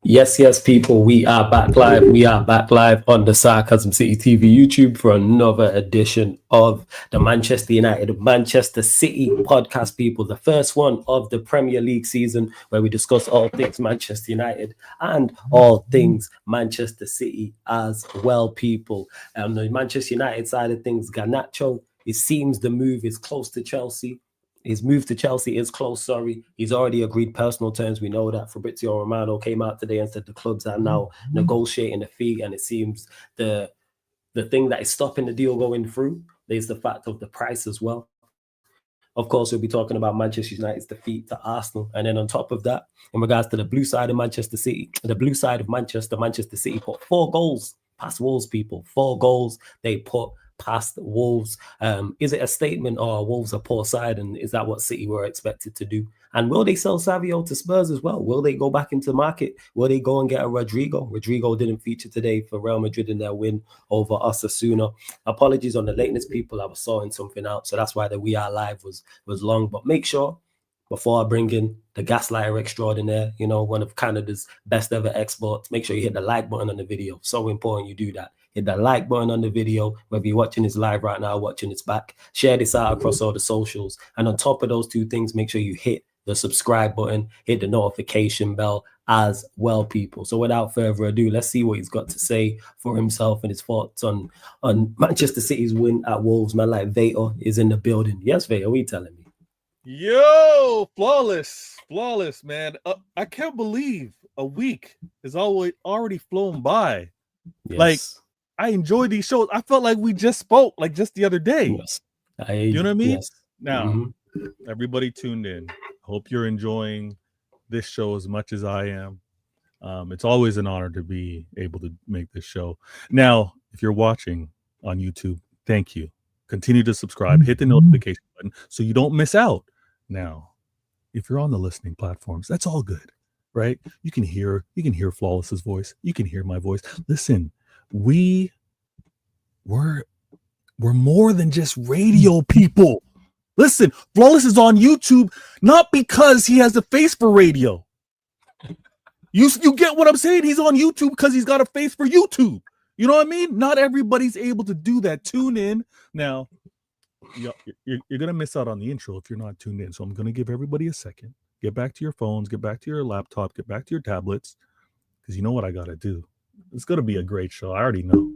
Yes, yes, people, we are back live. We are back live on the Sarcasm City TV YouTube for another edition of the Manchester United Manchester City podcast, people. The first one of the Premier League season where we discuss all things Manchester United and all things Manchester City as well, people. On the Manchester United side of things, Garnacho, it seems the move is close to Chelsea. His move to Chelsea is close, sorry. He's already agreed personal terms. We know that. Fabrizio Romano came out today and said the clubs are now negotiating a fee, and it seems the thing that is stopping the deal going through is the fact of the price as well. Of course, we'll be talking about Manchester United's defeat to Arsenal. And then on top of that, in regards to the blue side of Manchester City, the blue side of Manchester City put 4 goals past Wolves, people. 4 goals they put past Wolves. Is it a statement or Wolves a poor side? And is that what City were expected to do? And will they sell Savio to Spurs as well? Will they go back into the market? Will they go and get a Rodrigo? Rodrigo didn't feature today for Real Madrid in their win over Osasuna. Apologies on the lateness, people. I was sorting something out. So that's why the We Are Live was long. But make sure, before I bring in the gaslighter extraordinaire, one of Canada's best ever exports, make sure you hit the like button on the video. So important you do that. Hit the like button on the video, whether you're watching this live right now, watching this back. Share this out across all the socials. And on top of those two things, make sure you hit the subscribe button, hit the notification bell as well, people. So without further ado, let's see what he's got to say for himself and his thoughts on Manchester City's win at Wolves. Man like Vader is in the building. Yes, Vader, what are you telling me? Yo, flawless, man. I can't believe a week has already flown by. Yes. Like, I enjoy these shows. I felt like we just spoke, like just the other day. Yes. You know what I mean? Yes. Now, everybody tuned in. Hope you're enjoying this show as much as I am. It's always an honor to be able to make this show. Now, if you're watching on YouTube, thank you. Continue to subscribe. Hit the notification button so you don't miss out. Now, if you're on the listening platforms, that's all good, right? You can hear Flawless's voice. You can hear my voice. Listen, we're more than just radio people. Listen, Flawless is on YouTube not because he has a face for radio. You get what I'm saying? He's on YouTube because he's got a face for YouTube. You know what I mean? Not everybody's able to do that. Tune in. Now, you're going to miss out on the intro if you're not tuned in. So I'm going to give everybody a second. Get back to your phones. Get back to your laptop. Get back to your tablets. Because you know what I got to do. It's going to be a great show. I already know.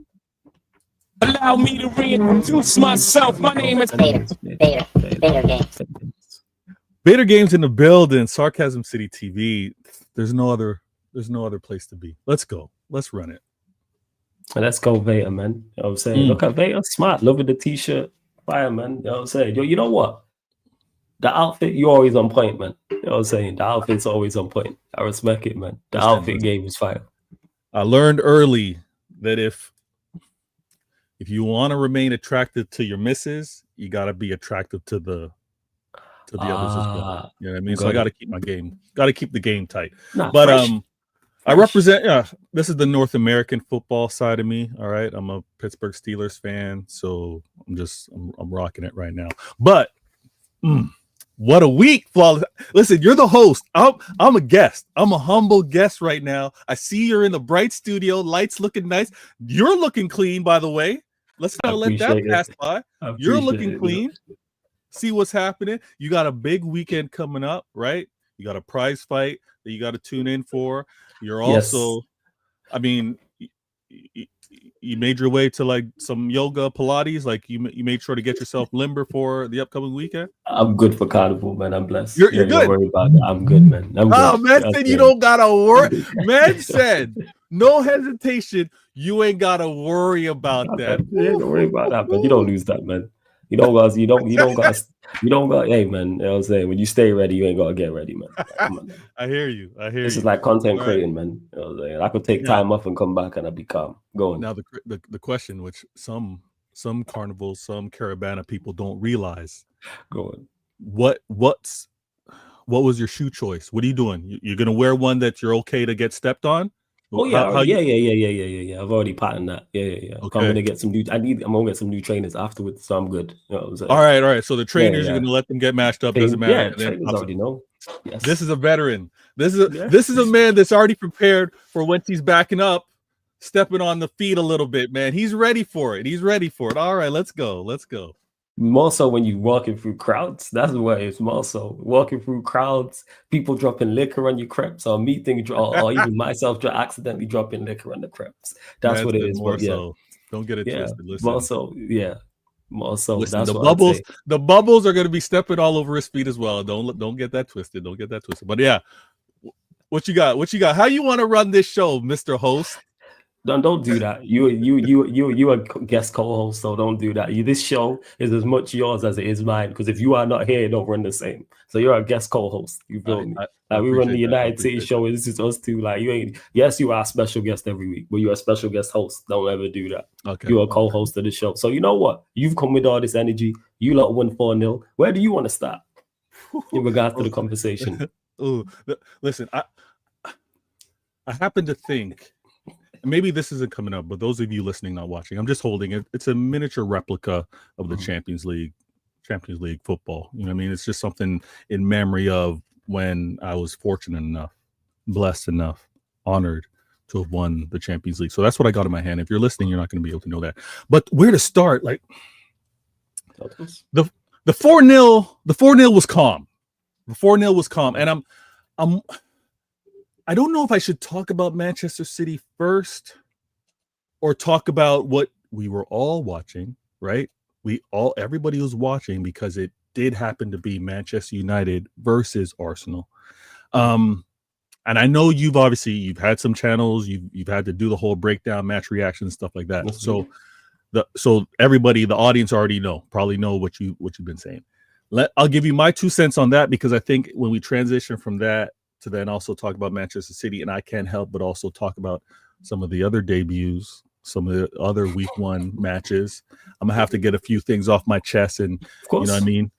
Allow me to reintroduce myself. My name is Bader Games. Bader Games in the building. Sarcasm City TV. There's no other place to be. Let's go. Let's run it. Let's go, Vader, man. You know what I'm saying? Look at Vader. Smart. Loving the t-shirt. Fire, man. You know what I'm saying? Yo, you know what? The outfit, you're always on point, man. You know what I'm saying? The outfit's always on point. I respect it, man. The outfit game is fire. I learned early that if you want to remain attractive to your missus, you got to be attractive to the others as well. You know what I mean? So I got to keep the game tight. But fresh. I represent, this is the North American football side of me. All right. I'm a Pittsburgh Steelers fan. So I'm rocking it right now. But what a week, Flawless. Listen, you're the host. I'm a guest. I'm a humble guest right now. I see you're in the bright studio, lights looking nice. You're looking clean, by the way. Let's not let that pass by. You're looking clean. See what's happening. You got a big weekend coming up, right? You got a prize fight that you got to tune in for. You're also, I mean, you made your way to like some yoga, Pilates. Like you made sure to get yourself limber for the upcoming weekend. I'm good for carnival, man. I'm blessed. You're good. Don't worry about that. I'm good, man. I'm good. Man said you don't gotta worry. Man said no hesitation. You ain't gotta worry about that. Yeah, don't worry about that, man. You don't lose that, man. You don't got. Hey, man. You know what I'm saying? When you stay ready, you ain't gotta get ready, man. Come on, man. I hear you. This is like content creating, man. You know what I'm saying? I could take time off and come back and I'll be calm. Go on. Now the question, which some carnivals, some Caravana people don't realize. Go on. What was your shoe choice? What are you doing? You're gonna wear one that you're okay to get stepped on? Oh yeah, How you, yeah. I've already patterned that. Yeah. I'm okay. gonna get some new. I'm gonna get some new trainers afterwards, so I'm good. You know what I'm saying? All right. So the trainers, you're gonna let them get matched up. Doesn't matter. Yeah, And then trainers already know. Yes. this is a veteran. This Yeah. is a man that's already prepared for when he's backing up, stepping on the feet a little bit. Man, he's ready for it. All right, let's go. More so when you're walking through crowds. That's the way it's more so. Walking through crowds, people dropping liquor on your crepes, or me thinking, or even myself accidentally dropping liquor on the crepes. That's what it is. More But yeah, so. Don't get it twisted. Listen. More so, yeah. More so. Listen, that's the what I'd say. the bubbles are going to be stepping all over his feet as well. Don't get that twisted. But yeah, what you got? How you want to run this show, Mr. Host? Don't do that. You a guest co-host, so don't do that. This show is as much yours as it is mine. Because if you are not here, it don't run the same. So you're a guest co-host. You feel me? Like we run the United City show. This is us two. Like you ain't. Yes, you are a special guest every week, but you're a special guest host. Don't ever do that. Okay. You're a co-host of the show. So you know what? You've come with all this energy. You lot won 4-0. Where do you want to start in regards to the conversation? Listen, I happen to think. Maybe this isn't coming up, but those of you listening, not watching, I'm just holding it. It's a miniature replica of the Champions League football. You know what I mean? It's just something in memory of when I was fortunate enough, blessed enough, honored to have won the Champions League. So that's what I got in my hand. If you're listening, you're not going to be able to know that. But where to start? Like the 4-0 was calm. The 4-0 was calm, and I don't know if I should talk about Manchester City first or talk about what we were all watching, right? Everybody was watching because it did happen to be Manchester United versus Arsenal. And I know you've had some channels, you've had to do the whole breakdown, match reaction and stuff like that. Mm-hmm. So everybody, the audience probably know what you've been saying. I'll give you my 2 cents on that, because I think when we transition from that to then also talk about Manchester City, and I can't help but also talk about some of the other debuts, some of the other week 1 matches. I'm gonna have to get a few things off my chest, and you know what I mean.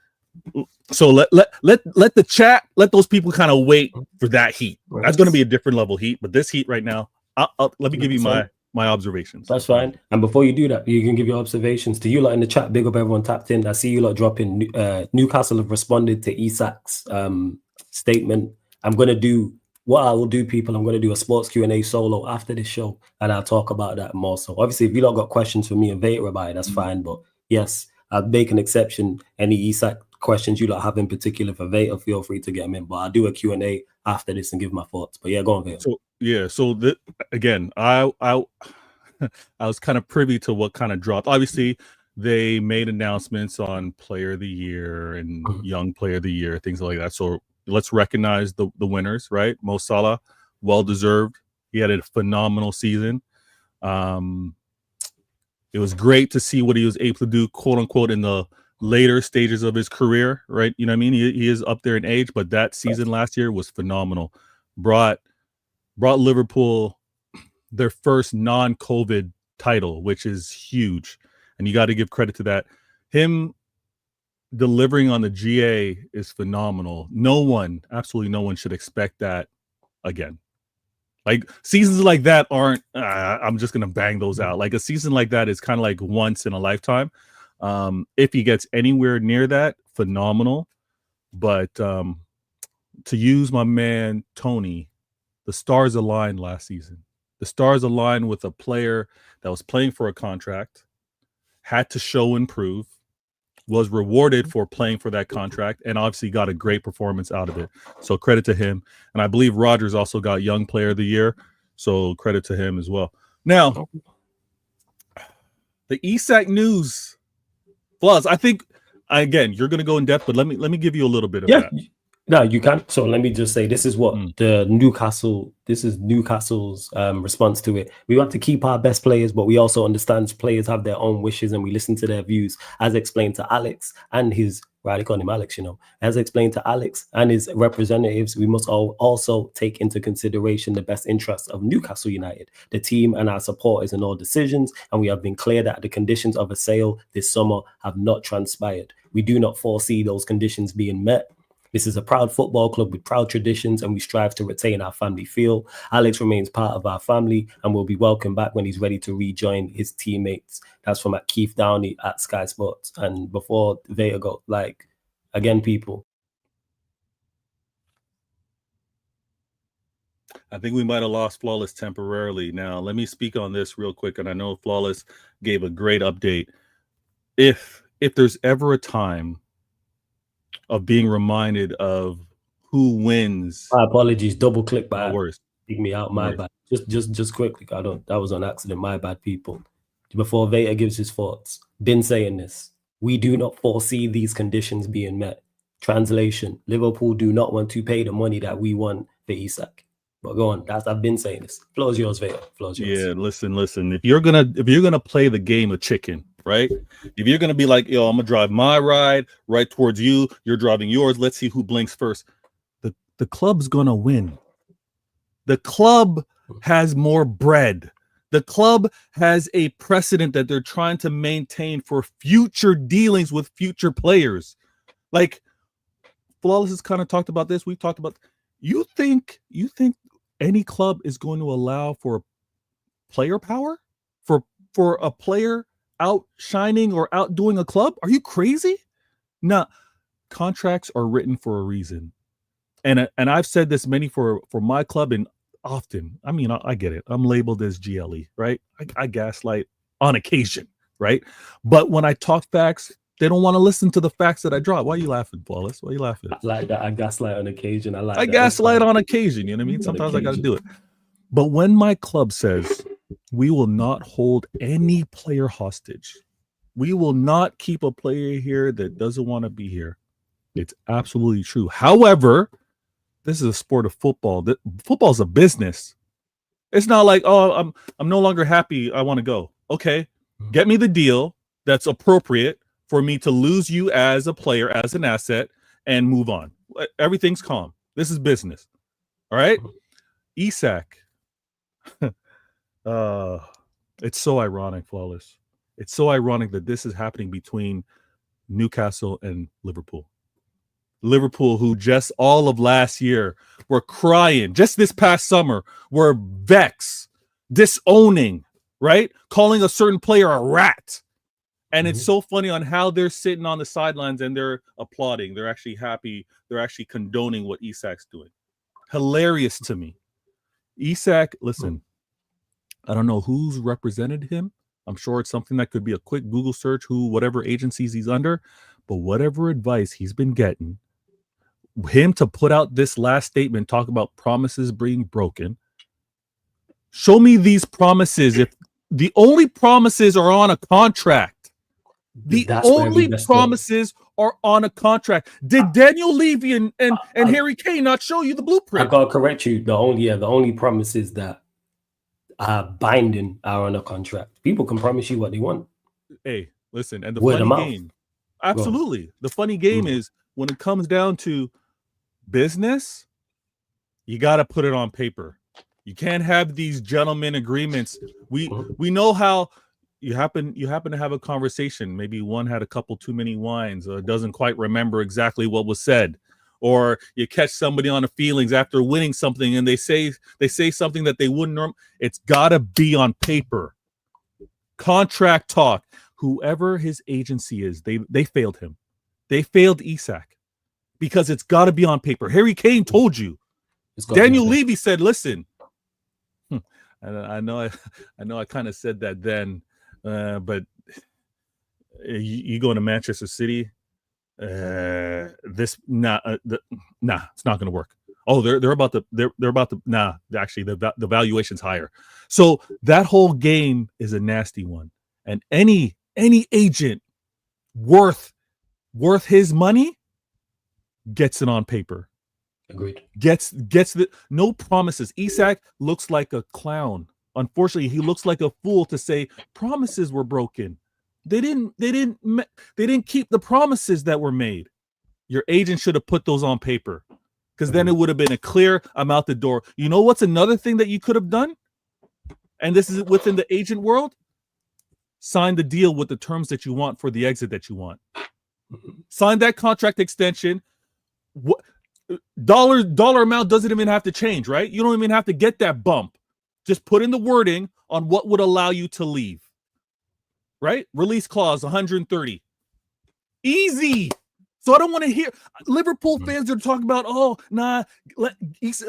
So let the chat, let those people kind of wait for that heat. That's going to be a different level heat, but this heat right now, let me give you my observations. That's fine. And before you do that, you can give your observations to you lot in the chat. Big up everyone tapped in. I see you lot dropping. Newcastle have responded to Isak's statement. I'm going to do what I will do, people. I'm going to do a sports Q&A solo after this show, and I'll talk about that more. So obviously, if you lot got questions for me and Vader about it, that's fine. But yes, I'll make an exception. Any Isak questions you lot have in particular for Vader, feel free to get them in. But I'll do a Q&A after this and give my thoughts. But yeah, go on, Vader. So again, I was kind of privy to what kind of dropped. Obviously, they made announcements on Player of the Year and Young Player of the Year, things like that. So let's recognize the winners, right? Mo Salah, well-deserved. He had a phenomenal season. It was great to see what he was able to do, quote unquote, in the later stages of his career, right? You know what I mean? He is up there in age, but that season last year was phenomenal. Brought Liverpool their first non-COVID title, which is huge. And you got to give credit to that. Him delivering on the GA is phenomenal. Absolutely no one should expect that again. Like seasons like that aren't, I'm just going to bang those out. Like a season like that is kind of like once in a lifetime. If he gets anywhere near that, phenomenal. But to use my man, Tony, the stars aligned last season. The stars aligned with a player that was playing for a contract, had to show and prove, was rewarded for playing for that contract, and obviously got a great performance out of it. So credit to him. And I believe Rodgers also got Young Player of the Year. So credit to him as well. Now, the Isak news. Plus, I think, again, you're going to go in depth, but let me give you a little bit of that. No, you can. So let me just say, this is what Newcastle's response to it. We want to keep our best players, but we also understand players have their own wishes and we listen to their views, as explained to Alex and his, they call him Alex, as explained to Alex and his representatives. We must also take into consideration the best interests of Newcastle United, the team and our supporters in all decisions. And we have been clear that the conditions of a sale this summer have not transpired. We do not foresee those conditions being met. This is a proud football club with proud traditions, and we strive to retain our family feel. Alex remains part of our family and will be welcome back when he's ready to rejoin his teammates. That's from at Keith Downey at Sky Sports. And before Veta go, like, again, people. I think we might have lost Flawless temporarily. Now, let me speak on this real quick, and I know Flawless gave a great update. If there's ever a time of being reminded of who wins, My apologies, double click by worse. Dig me out, my bad. Just quickly, that was on accident, my bad, people. Before Veta gives his thoughts, been saying this. We do not foresee these conditions being met. Translation: Liverpool do not want to pay the money that we want for Isak. But go on, I've been saying this. Floor's yours, Veta. Floor's yours. Yeah, listen. If you're gonna play the game of chicken, right? If you're gonna be like, yo, I'm gonna drive my ride right towards you, you're driving yours. Let's see who blinks first. The club's gonna win. The club has more bread. The club has a precedent that they're trying to maintain for future dealings with future players. Like Flawless has kind of talked about this. We've talked about. You think any club is going to allow for player power, for a player outshining or outdoing a club? Are you crazy? No, contracts are written for a reason, and I've said this many for my club, and often. I mean, I get it. I'm labeled as GLE, right? I gaslight on occasion, right? But when I talk facts, they don't want to listen to the facts that I drop. Why are you laughing, Flawless? Why are you laughing? I like that. I gaslight on occasion. I gaslight on occasion. You know what I mean? Sometimes I got to do it. But when my club says we will not hold any player hostage, we will not keep a player here that doesn't want to be here, it's absolutely true. However, this is a sport of football. Football is a business. It's not like, oh, I'm no longer happy. I want to go. Okay, get me the deal that's appropriate for me to lose you as a player, as an asset, and move on. Everything's calm. This is business. All right? Isak. It's so ironic, Flawless. It's so ironic that this is happening between Newcastle and Liverpool. Liverpool, who just all of last year were crying, just this past summer, were vexed, disowning, right? Calling a certain player a rat. And it's so funny on how they're sitting on the sidelines and they're applauding. They're actually happy. They're actually condoning what Isak's doing. Hilarious to me. Isak, listen, I don't know who's represented him. I'm sure it's something that could be a quick Google search, whatever agencies he's under, but whatever advice he's been getting, him to put out this last statement, talk about promises being broken. Show me these promises. If the only promises are on a contract, That's only promises are on a contract. Did Daniel Levy and Harry Kane not show you the blueprint? I gotta correct you. The only promises that are binding are on a contract. People can promise you what they want. Hey, listen, and the funny game. Absolutely. The funny game is when it comes down to business, you got to put it on paper. You can't have these gentlemen agreements. We know how you happen to have a conversation. Maybe one had a couple too many wines or doesn't quite remember exactly what was said. Or you catch somebody on the feelings after winning something and they say something that they wouldn't. It's got to be on paper. Contract talk. Whoever his agency is, they failed him. They failed Isak because it's got to be on paper. Harry Kane told you. Daniel Levy said, "Listen." I know I kind of said that then, but you going to Manchester City? It's not going to work. Oh, they're about to actually the valuation's higher. So that whole game is a nasty one, and any agent worth his money gets it on paper. Agreed. Gets the no promises. Isak looks like a clown. Unfortunately, he looks like a fool to say promises were broken. They didn't keep the promises that were made. Your agent should have put those on paper, because then it would have been a clear, I'm out the door. You know what's another thing that you could have done? And this is within the agent world. Sign the deal with the terms that you want for the exit that you want. Sign that contract extension. what dollar amount doesn't even have to change, right? You don't even have to get that bump. Just put in the wording on what would allow you to leave. Right? Release clause 130. Easy. So I don't want to hear Liverpool fans are talking about, oh, nah, let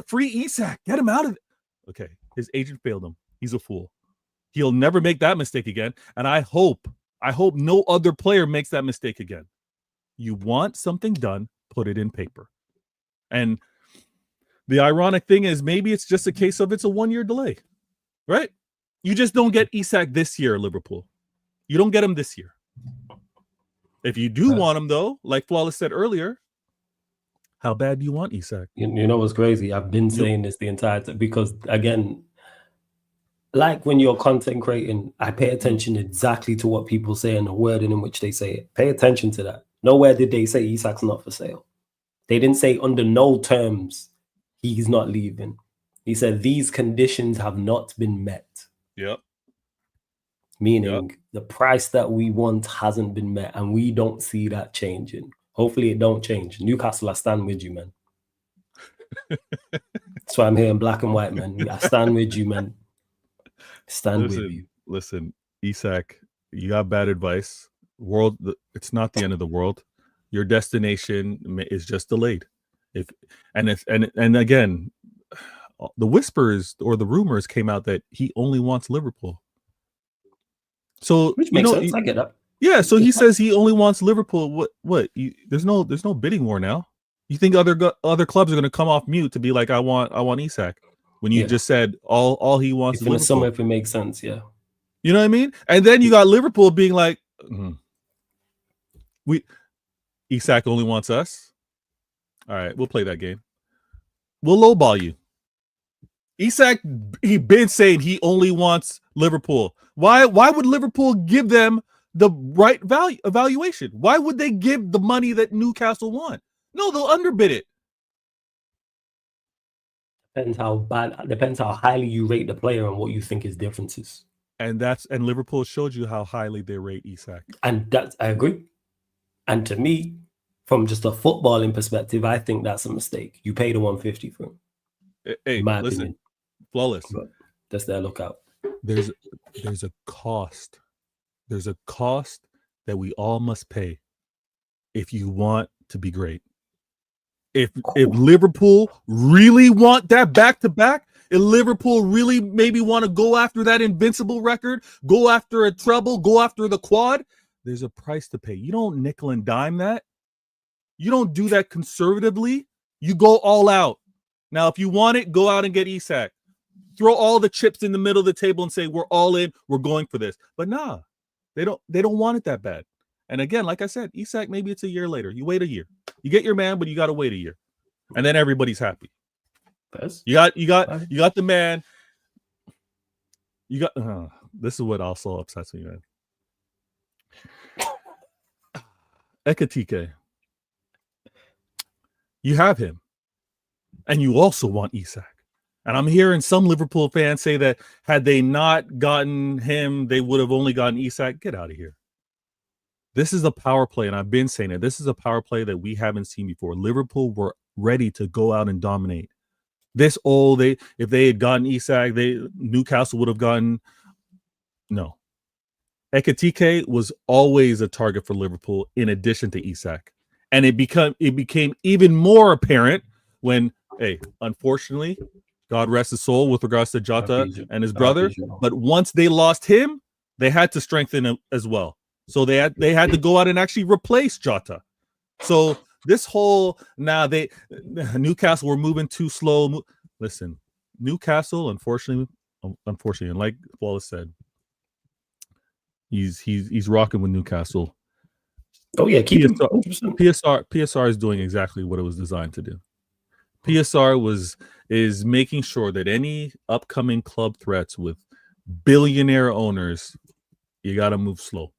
free Isak, get him out of it. Okay, his agent failed him. He's a fool. He'll never make that mistake again. And I hope no other player makes that mistake again. You want something done, put it in paper. And the ironic thing is maybe it's just a case of it's a 1-year delay, right? You just don't get Isak this year, Liverpool. You don't get him this year. If you do want him, though, like Flawless said earlier, how bad do you want Isak? You know what's crazy? I've been saying this the entire time because, again, like when you're content creating, I pay attention exactly to what people say and the wording in which they say it. Pay attention to that. Nowhere did they say Isak's not for sale. They didn't say under no terms he's not leaving. He said these conditions have not been met. Yep. Meaning the price that we want hasn't been met, and we don't see that changing. Hopefully it don't change. Newcastle, I stand with you, man. That's why I'm here in black and white, man. I stand with you, man. Stand with you. Listen, Isak, you got bad advice. It's not the end of the world. Your destination is just delayed. And again, the whispers or the rumors came out that he only wants Liverpool. So which makes sense. I get that. Yeah, so he says he only wants Liverpool. What? There's no bidding war now. You think other clubs are going to come off mute to be like, I want Isak, when you just said all he wants is Liverpool. Somewhere if it makes sense, yeah. You know what I mean? And then you got Liverpool being like, Isak only wants us. All right, we'll play that game. We'll lowball you. Isak, he been saying he only wants Liverpool. Why would Liverpool give them the right evaluation? Why would they give the money that Newcastle want? No, they'll underbid it. Depends how highly you rate the player and what you think his differences. And Liverpool showed you how highly they rate Isak. And I agree. And to me, from just a footballing perspective, I think that's a mistake. You pay the 150 for him. Hey, listen, opinion. Flawless. But that's their lookout. There's a cost. There's a cost that we all must pay if you want to be great. If Liverpool really want that back-to-back, if Liverpool really maybe want to go after that invincible record, go after a treble, go after the quad, there's a price to pay. You don't nickel and dime that. You don't do that conservatively. You go all out. Now, if you want it, go out and get Isak. Throw all the chips in the middle of the table and say, we're all in, we're going for this. But nah, they don't want it that bad. And again, like I said, Isak, maybe it's a year later. You wait a year. You get your man, but you got to wait a year. And then everybody's happy. You got the man. This is what also upsets me, man. Ekatike. You have him. And you also want Isak. And I'm hearing some Liverpool fans say that had they not gotten him, they would have only gotten Isak. Get out of here. This is a power play, and I've been saying it. This is a power play that we haven't seen before. Liverpool were ready to go out and dominate. If they had gotten Isak, Newcastle would have gotten. No. Ekatike was always a target for Liverpool in addition to Isak. And it became even more apparent when, unfortunately, God rest his soul with regards to Jota and his brother. But once they lost him, they had to strengthen him as well. So they had to go out and actually replace Jota. So this whole Newcastle were moving too slow. Listen, Newcastle, unfortunately, and like Wallace said, he's rocking with Newcastle. Oh yeah, PSR is doing exactly what it was designed to do. PSR is making sure that any upcoming club threats with billionaire owners, you got to move slow.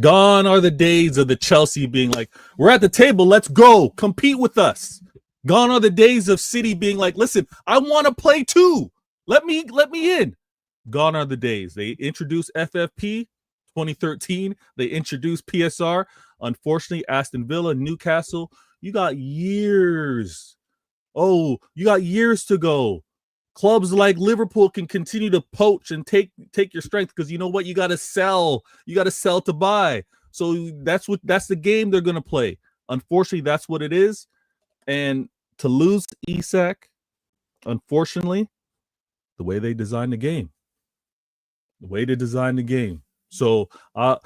Gone are the days of the Chelsea being like, we're at the table, let's go, compete with us. Gone are the days of City being like, listen, I want to play too. Let me in. Gone are the days. They introduced FFP 2013. They introduced PSR. Unfortunately, Aston Villa, Newcastle, You got years. Oh, you got years to go. Clubs like Liverpool can continue to poach and take your strength because you know what? You got to sell. You got to sell to buy. So that's the game they're going to play. Unfortunately, that's what it is. And to lose Isak, unfortunately, the way they designed the game. So I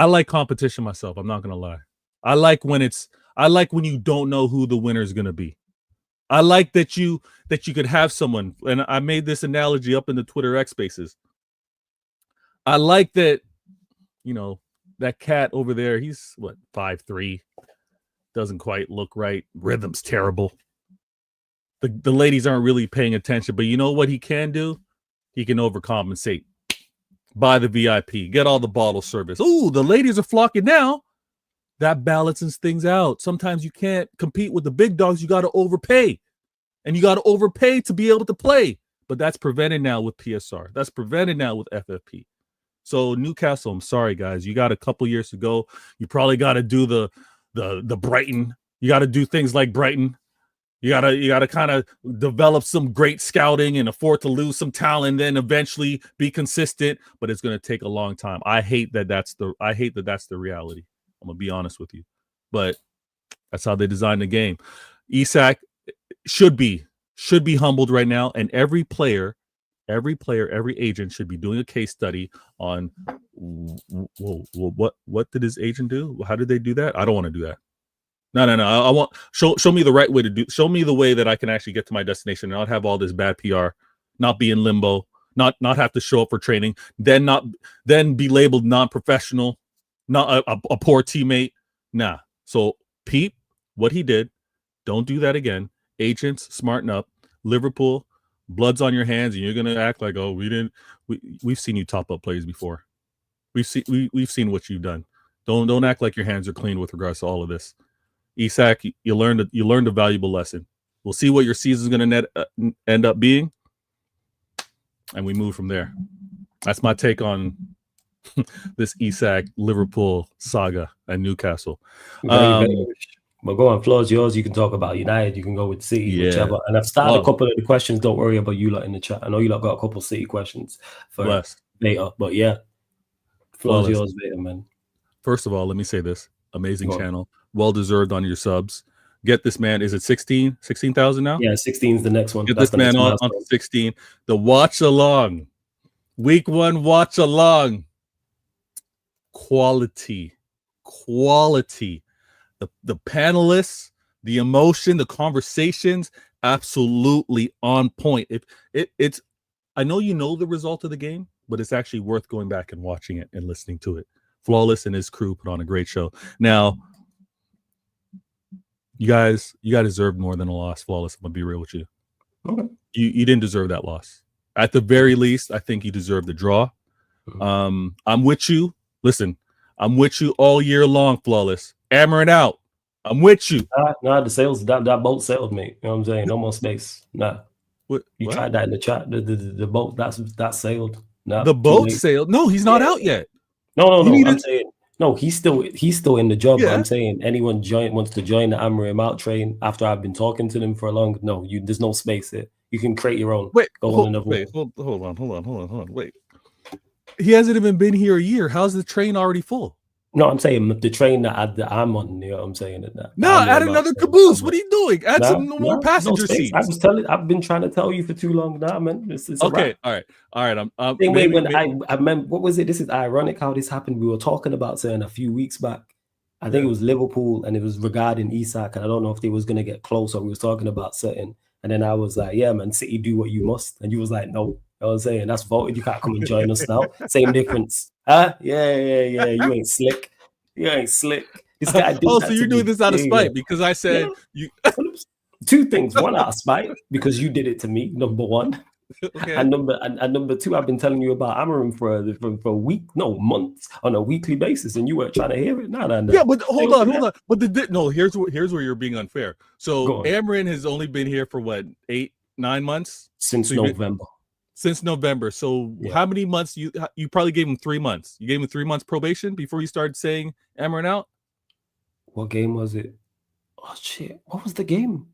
like competition myself. I'm not going to lie. I like when you don't know who the winner is going to be. I like that you could have someone, and I made this analogy up in the Twitter X Spaces. I like that, that cat over there, he's 5'3", doesn't quite look right. Rhythm's terrible. The ladies aren't really paying attention, but you know what he can do? He can overcompensate. Buy the VIP, get all the bottle service. Ooh, the ladies are flocking now. That balances things out. Sometimes you can't compete with the big dogs. You got to overpay. And you got to overpay to be able to play. But that's prevented now with PSR. That's prevented now with FFP. So Newcastle, I'm sorry, guys. You got a couple years to go. You probably got to do the Brighton. You got to do things like Brighton. You gotta kind of develop some great scouting and afford to lose some talent, then eventually be consistent. But it's going to take a long time. I hate that that's the reality. I'm going to be honest with you. But that's how they designed the game. Isak should be humbled right now. And every player, every agent should be doing a case study on what did his agent do? How did they do that? I don't want to do that. No. I want show me the right way to do. Show me the way that I can actually get to my destination and not have all this bad PR, not be in limbo, not have to show up for training, then be labeled non-professional, not a poor teammate. Nah. So Pete, what he did, don't do that again. Agents, smarten up. Liverpool, blood's on your hands, and you're gonna act like, oh, we've seen you top up players before. We've seen what you've done. Don't act like your hands are clean with regards to all of this. Isak, you learned a valuable lesson. We'll see what your season's going to end up being, and we move from there. That's my take on this Isak Liverpool saga at Newcastle. But go on, floor's yours. You can talk about United. You can go with City, whichever. And I've started a couple of the questions. Don't worry about you lot in the chat. I know you lot got a couple of City questions for Beta, but yeah, floor's yours, Beta, man. First of all, let me say this: amazing channel. Well deserved on your subs. Get this man. Is it 16,000 now? Yeah, 16 is the next one. Get this man on 16. The watch along. Week 1 watch along. Quality. The panelists, the emotion, the conversations, absolutely on point. It's I know you know the result of the game, but it's actually worth going back and watching it and listening to it. Flawless and his crew put on a great show. Now, you guys deserved more than a loss. Flawless, I'm gonna be real with you. Okay. You didn't deserve that loss. At the very least, I think you deserve the draw. I'm with you. Listen, I'm with you all year long, Flawless. Hammering out. I'm with you. Nah, the sales that boat sailed, mate. You know what I'm saying? No more space. Nah. What? Tried that in the chat. The boat that sailed. Nah, the boat sailed. No, he's not out yet. No. I'm saying no. He's still in the job. Yeah. I'm saying anyone wants to join the Amarim out train after I've been talking to them for a long. No, there's no space there. You can create your own. Hold on. Wait. He hasn't even been here a year. How's the train already full? No, I'm saying the train that I'm on. You know what I'm saying? Add another caboose. What are you doing? Add some more passenger seats. I've been trying to tell you for too long now, man. It's okay. All right. I remember, what was it? This is ironic how this happened. We were talking about saying a few weeks back. I think it was Liverpool, and it was regarding Isak, and I don't know if they was gonna get close or we was talking about certain. And then I was like, yeah, man, City do what you must, and you was like, no. You know what I'm saying? That's voted. You can't come and join us now. Same difference. Huh? Yeah. You ain't slick. This guy did so you're doing this out of spite because I said you. Two things. One, out of spite because you did it to me. Number one. Okay. And number two, I've been telling you about Amarim for a week, months on a weekly basis, and you weren't trying to hear it. No. Yeah, but hold on. But here's where you're being unfair. So Amarim has only been here for what, 8-9 months since November. Since November. So how many months? You probably gave him 3 months. You gave him 3 months probation before you started saying Amarim out? What game was it? Oh shit! What was the game?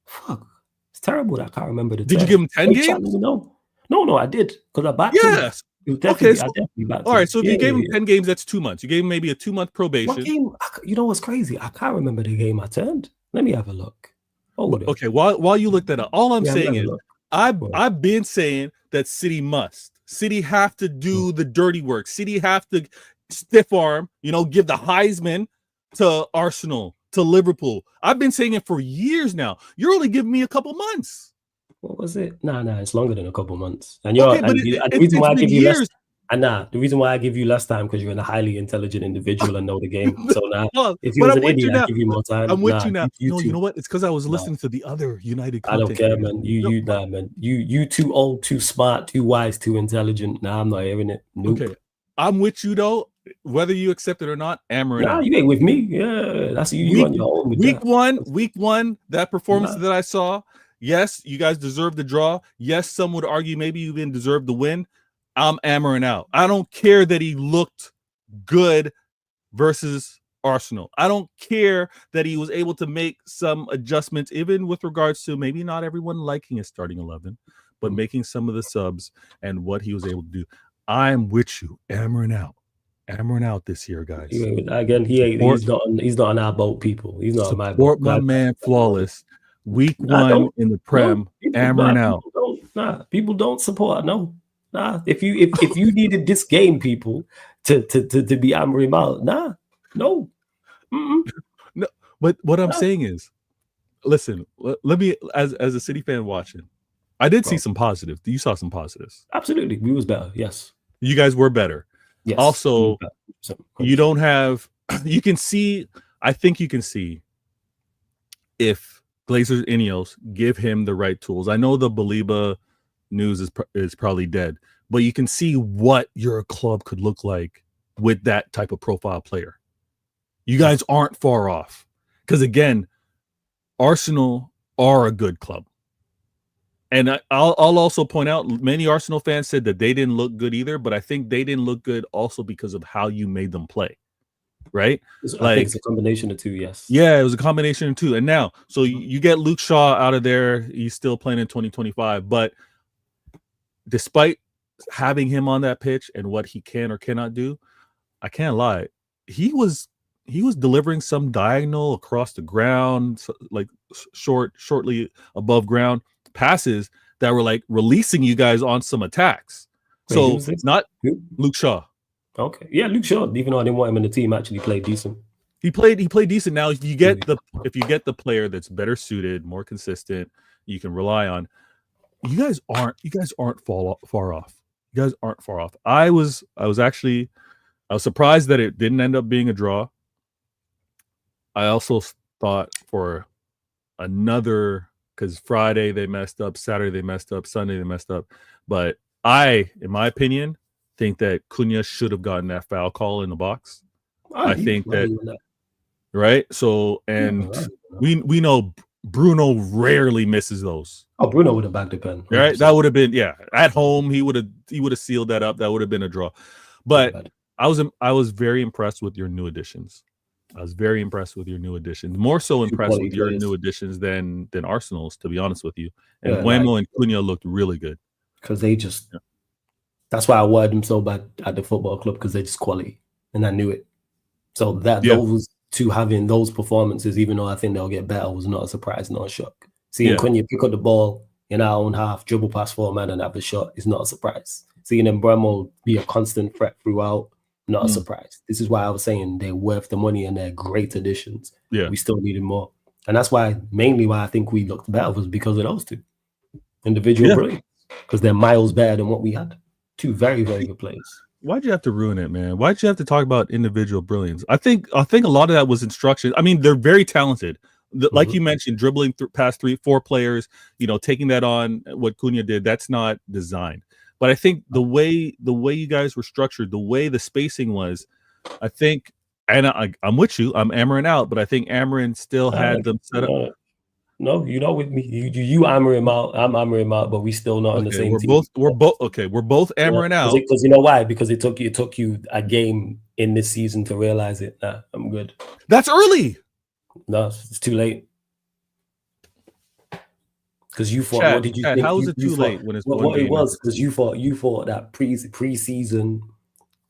Fuck! It's terrible that I can't remember the. Did you term. give him 10 Hey, chat, games? let me know. No, I did because I backed him. Yes. It was Okay. definitely, I So, definitely backed all him. right. So if you gave him 10 games, that's 2 months. You gave him maybe a 2-month What probation. game? You know what's crazy? I can't remember the game I turned. Let me have a look. Hold Okay. While you look that up, all I'm saying is I've been saying that City must. City have to do the dirty work. City have to stiff arm, give the Heisman to Arsenal, to Liverpool. I've been saying it for years now. You're only giving me a couple months. What was it? Nah, it's longer than a couple months. And okay, but the reason why I give you years. less. And the reason why I give you less time because you're a highly intelligent individual and know the game. So now, if you was an idiot, I'd give you more time. I'm with you now. You you know what? It's because I was listening to the other United I don't content. care, man. Man. You too old, too smart, too wise, too intelligent. Nah, I'm not hearing it. Nope. Okay, I'm with you though. Whether you accept it or not, Amarin out. You ain't with me. Yeah, that's you on your own. With week one, that performance that I saw. Yes, you guys deserve the draw. Yes, some would argue maybe you even deserve the win. I'm Amarin out. I don't care that he looked good versus Arsenal. I don't care that he was able to make some adjustments, even with regards to maybe not everyone liking his starting 11, but making some of the subs and what he was able to do. I'm with you. Amarin out. Amarin out this year, guys. Again, he's not on our boat, people. He's not on my boat. Support my man Flawless. Week 1 in the Prem. Amarin out. People don't support. No. If you needed this game, people, to be Amarin out, no. No, but what I'm saying is, listen, let me, as a City fan watching, I did see some positives. You saw some positives. Absolutely. We was better. Yes. You guys were better. Yes. Also, you don't have, you can see, I think you can see if Glazers Ineos give him the right tools. I know the Baliba news is probably dead, but you can see what your club could look like with that type of profile player. You guys aren't far off because, again, Arsenal are a good club. And I'll also point out, many Arsenal fans said that they didn't look good either, but I think they didn't look good also because of how you made them play, right? I think it's a combination of two, yes. Yeah, it was a combination of two. And now, so you get Luke Shaw out of there. He's still playing in 2025. But despite having him on that pitch and what he can or cannot do, I can't lie. He was delivering some diagonal across the ground, like shortly above ground passes that were like releasing you guys on some attacks. So not Luke Shaw. Okay. Yeah, Luke Shaw, even though I didn't want him in the team, actually played decent. He played decent. Now if you get the player that's better suited, more consistent, you can rely on, you guys aren't far off. You guys aren't far off. I was surprised that it didn't end up being a draw. I also thought for another, because Friday they messed up, Saturday they messed up, Sunday they messed up. But in my opinion, think that Cunha should have gotten that foul call in the box. I think that, right? So, and we know Bruno rarely misses those. Oh, Bruno would have backed the pen. Right? That would have been, at home he would have sealed that up. That would have been a draw. But I was very impressed with your new additions. More so impressed with your new additions than Arsenal's, to be honest with you. And Buemo and Cunha looked really good. Because they just, that's why I wanted them so bad at the football club, because they're just quality. And I knew it. So those two having those performances, even though I think they'll get better, was not a surprise, not a shock. Seeing Cunha pick up the ball in our own half, dribble past 4 men and have a shot is not a surprise. Seeing Buemo be a constant threat throughout, not a surprise. This is why I was saying they're worth the money and they're great additions. Yeah. We still needed more. And that's mainly why I think we looked better was because of those two. Individual brilliance. Because they're miles better than what we had. Two very, very good players. Why'd you have to ruin it, man? Why'd you have to talk about individual brilliance? I think a lot of that was instruction. I mean, they're very talented. Like you mentioned, dribbling past 3-4 players, taking that on, what Cunha did, that's not designed. But I think the way you guys were structured, the way the spacing was, I think, and I'm with you, I'm Amarin out, but I think Amarin still had them set up. No, you're not with me. You hammer him out. I'm hammering him out, but we still not on the Okay, same we're team. both we're both hammering out. Because you know why? Because it took you a game in this season to realize it. Nah, I'm good. That's early. No, it's too late. Because you thought, Chad, what did you Chad, think? how is You- it you too thought- late when it's one what it game was? into Because you thought that preseason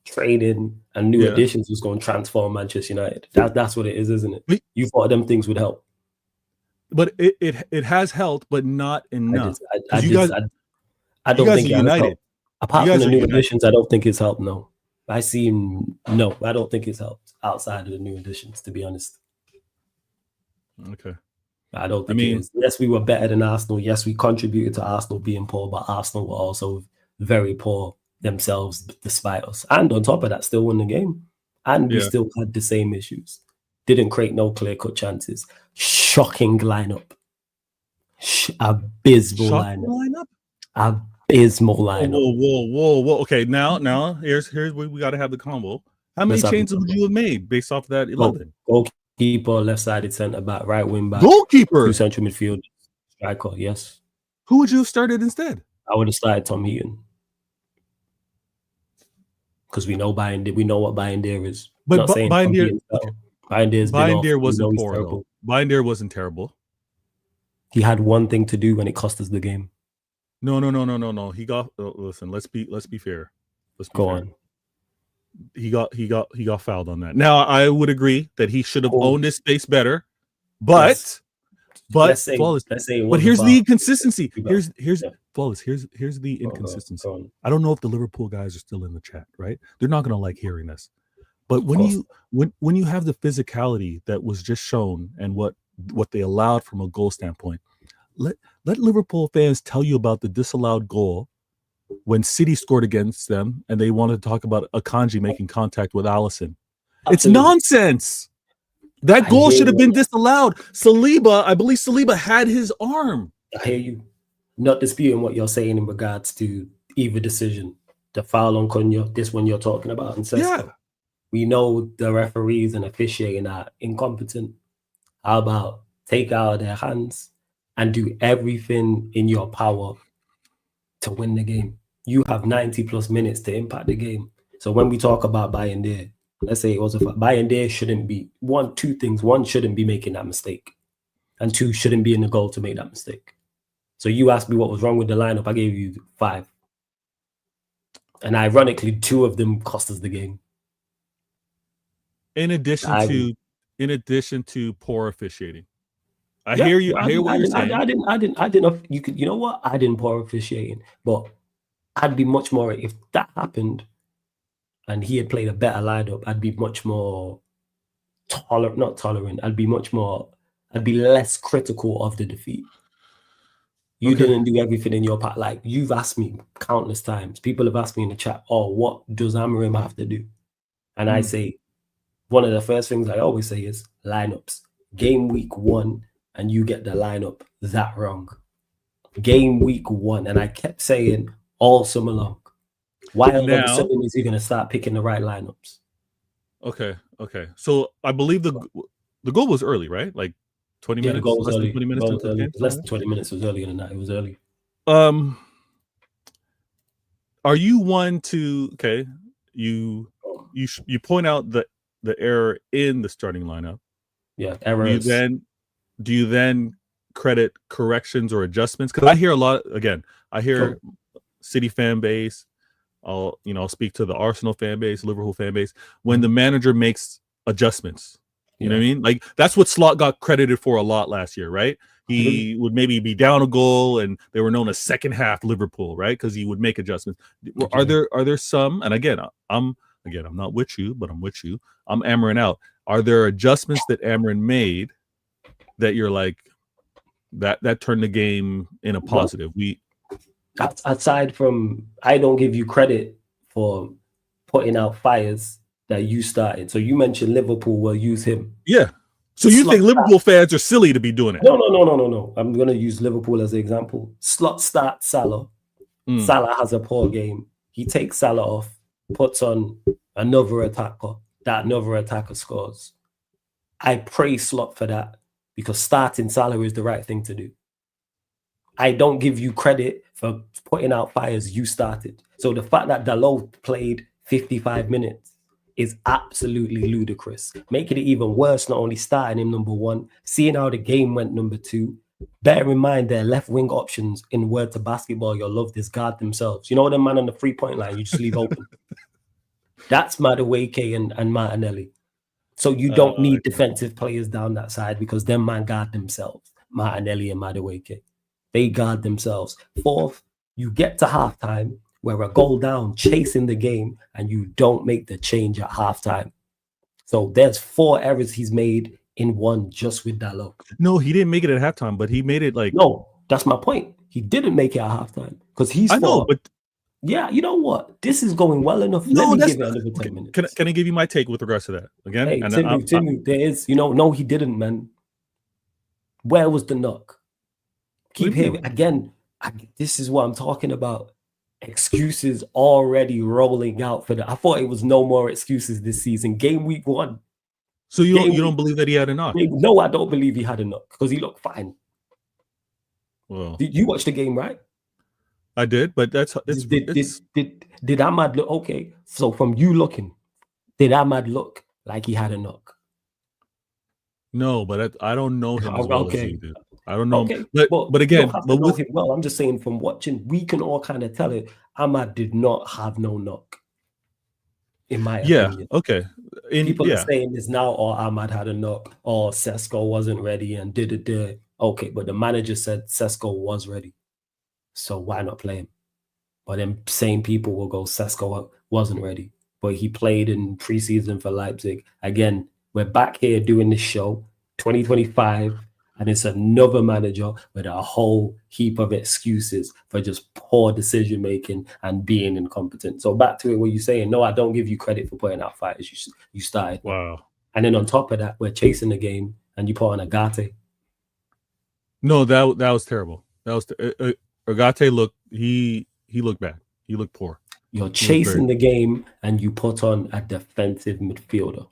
training and new Yeah. additions was going to transform Manchester United. That's what it is, isn't it? We- You thought them things would help. But it has helped, but not enough. I You don't guys think are it has united. helped. Apart You from guys the are new united. additions, I don't think it's helped. No, I don't think it's helped outside of the new additions. To be honest, Okay. I don't think mean- it is. Yes, we were better than Arsenal. Yes, we contributed to Arsenal being poor, but Arsenal were also very poor themselves, despite us. And on top of that, still won the game. And we Yeah. still had the same issues. Didn't create no clear-cut chances. Shocking lineup. Abysmal Shocking lineup. lineup. Abysmal lineup. Whoa. Okay, now here's where we got to have the combo. How many Let's have the changes would combo. you have made based off that 11? Goalkeeper, left-sided centre-back, right wing-back, Goalkeeper. 2 central midfield, striker, yes. Who would you have started instead? I would have started Tom Heaton. Because we know what Bayern is. But Not saying Bayern Tom Deer- Heaton's better. Bayern Bayern wasn't he's poor terrible. though. Bayern wasn't terrible. He had one thing to do when it cost us the game. No. He got listen. Let's be fair. Let's be Go fair. on. He got fouled on that. Now I would agree that he should have owned his space better, but Yes. Let's say Flawless. it But was here's about- the inconsistency. about- Here's yeah. Flawless. Here's the Go on, inconsistency. go on. I don't know if the Liverpool guys are still in the chat, right? They're not gonna like hearing this. But when course. you have the physicality that was just shown and what they allowed from a goal standpoint, let Liverpool fans tell you about the disallowed goal when City scored against them and they wanted to talk about Akanji making contact with Alisson. It's Absolutely. nonsense. That I goal hear should have you. been disallowed. I believe Saliba had his arm. I hear you. Not disputing what you're saying in regards to either decision. The foul on Cunha, this one you're talking about, and Sesko. Yeah. We know the referees and officiating are incompetent. How about take out of their hands and do everything in your power to win the game? You have 90 plus minutes to impact the game. So when we talk about Bayern there, let's say it was Bayern there shouldn't be two things. One, shouldn't be making that mistake. And two, shouldn't be in the goal to make that mistake. So you asked me what was wrong with the lineup. I gave you 5. And ironically, 2 of them cost us the game. In addition to poor officiating. I Yeah, hear you. I hear what you're saying. I didn't. You know what? I didn't poor officiating, but I'd be much more if that happened, and he had played a better lineup. I'd be much more not tolerant. I'd be less critical of the defeat. You Okay. didn't do everything in your part. Like you've asked me countless times. People have asked me in the chat, "Oh, what does Amorim have to do?" And I say, one of the first things I always say is lineups. Game week 1, and you get the lineup that wrong. Game week 1, and I kept saying all summer long. Why all of a sudden is he going to start picking the right lineups? Okay. So I believe the goal was early, right? Like 20 Yeah, the minutes, goal was less early. than 20 minutes Goal into was the early. game. Less than 20 minutes. It was earlier than that. It was early. Are you one to you point out the error in the starting lineup? Yeah, errors. Do you then credit corrections or adjustments? Because I hear a lot. Again, I hear City fan base. I'll speak to the Arsenal fan base, Liverpool fan base when the manager makes adjustments. You know what I mean? Like that's what Slot got credited for a lot last year, right? He would maybe be down a goal, and they were known as second half Liverpool, right? Because he would make adjustments. Are there some? And again, I'm not with you, but I'm with you. I'm hammering out. Are there adjustments that Amarin made that you're like that turned the game in a positive? Aside from, I don't give you credit for putting out fires that you started. So you mentioned Liverpool will use him. Yeah. So you think Liverpool fans are silly to be doing it? No. I'm going to use Liverpool as an example. Slot starts Salah. Salah has a poor game. He takes Salah off, puts on another attacker. That another attacker scores. I praise Slot for that. because starting Salah is the right thing to do. I don't give you credit for putting out fires you started. So the fact that Dalot played 55 minutes is absolutely ludicrous. Making it even worse, not only starting him number one, seeing how the game went number two. Bear in mind their left wing options, in word to basketball, you'll love this, guard themselves. You know the man on the 3-point line, you just leave open. That's Madueke and Martinelli. So you don't need defensive players down that side because them man guard themselves. Martinelli and Madueke. They guard themselves. Fourth, you get to halftime, we're a goal down, chasing the game, and you don't make the change at halftime. So there's 4 errors he's made in one just with Dalot. No, he didn't make it at halftime, but he made it like... No, that's my point. He didn't make it at halftime because he's... I know, but... Yeah, you know what? This is going well enough. Let me give it another 10 minutes. Can I give you my take with regards to that? Again? Hey, Timu, there is... no, he didn't, man. Where was the knock? Keep hearing... Again, this is what I'm talking about. Excuses already rolling out for the... I thought it was no more excuses this season. Game week 1. So you don't believe that he had a knock? No, I don't believe he had a knock because he looked fine. Well, did you watch the game, right? I did, but did Ahmad look okay? So from you looking, did Ahmad look like he had a knock? No, but I don't know him as well as you do. I don't know. Okay. But again, with him well, I'm just saying from watching, we can all kind of tell it. Ahmad did not have no knock. In my opinion. Okay. People are saying this now, or Ahmad had a knock, or Sesko wasn't ready and did it. Okay, but the manager said Sesko was ready. So why not play him? But then same people will go, Sesko wasn't ready. But he played in preseason for Leipzig. Again, we're back here doing this show, 2025, and it's another manager with a whole heap of excuses for just poor decision-making and being incompetent. So back to it, what you're saying, no, I don't give you credit for putting out fighters. You started. Wow. And then on top of that, we're chasing the game, and you put on Agate. No, that was terrible. That was Agate looked he looked bad. He looked poor. You're chasing the game, and you put on a defensive midfielder.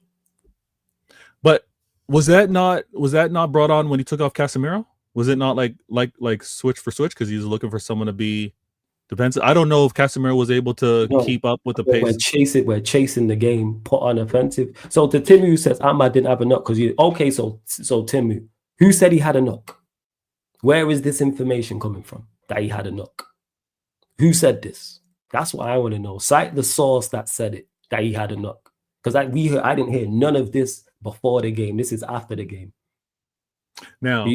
But was that not brought on when he took off Casemiro? Was it not like switch for switch because he was looking for someone to be defensive? I don't know if Casemiro was able to keep up with the pace. We're chasing the game, put on offensive. So to Timu who says Ahmad didn't have a knock because so Timu, who said he had a knock? Where is this information coming from that he had a knock? Who said this? That's what I want to know. Cite the source that said it, that he had a knock. Because I didn't hear none of this before the game. This is after the game. Now,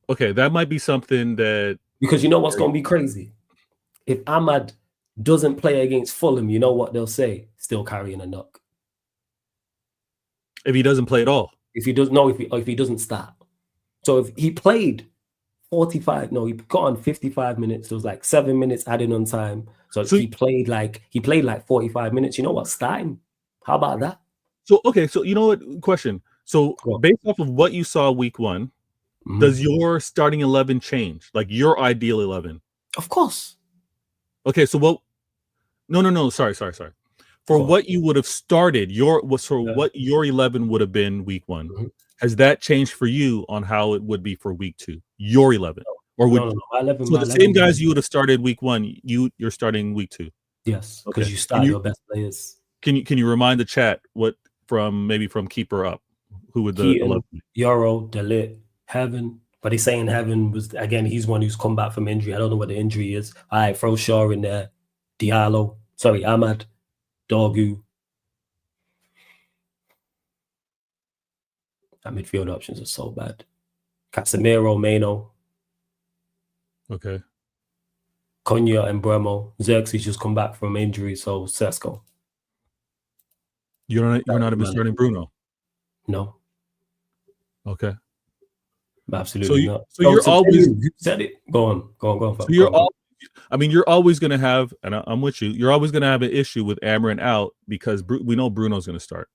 okay, that might be something that... Because you know what's going to be crazy? If Ahmad doesn't play against Fulham, you know what they'll say? Still carrying a knock. If he doesn't play at all? If he doesn't start. So if he played 45, no, he got on 55 minutes. There was like 7 minutes added on time. So he played like 45 minutes. You know what? Starting. How about that? So, okay, so you know what? Question. So, based off of what you saw week 1, does your starting 11 change? Like your ideal 11? Of course. Okay, so what? No. Sorry. For what you would have started, what your 11 would have been week 1, has that changed for you on how it would be for week 2? Your 11, or would no. My 11, so the same guys you would have started week 1, you're starting week 2? Yes, because you start your best players. Can you remind the chat what from keeper up? Who would the 11 be? Euro, Delit, Heaven. But he's saying Heaven was, again, he's one who's come back from injury. I don't know what the injury is. All right, throw Shaw in there. Ahmad, Dorgu. Our midfield options are so bad. Casemiro, Meno. Okay. Konya and Bremo. Xerxes just come back from injury, so Sesko. You're not even starting Bruno? No. Okay. Absolutely not. So you're always... You said it. Go on. So you're always going to have, and I'm with you, you're always going to have an issue with Amarin out because we know Bruno's going to start.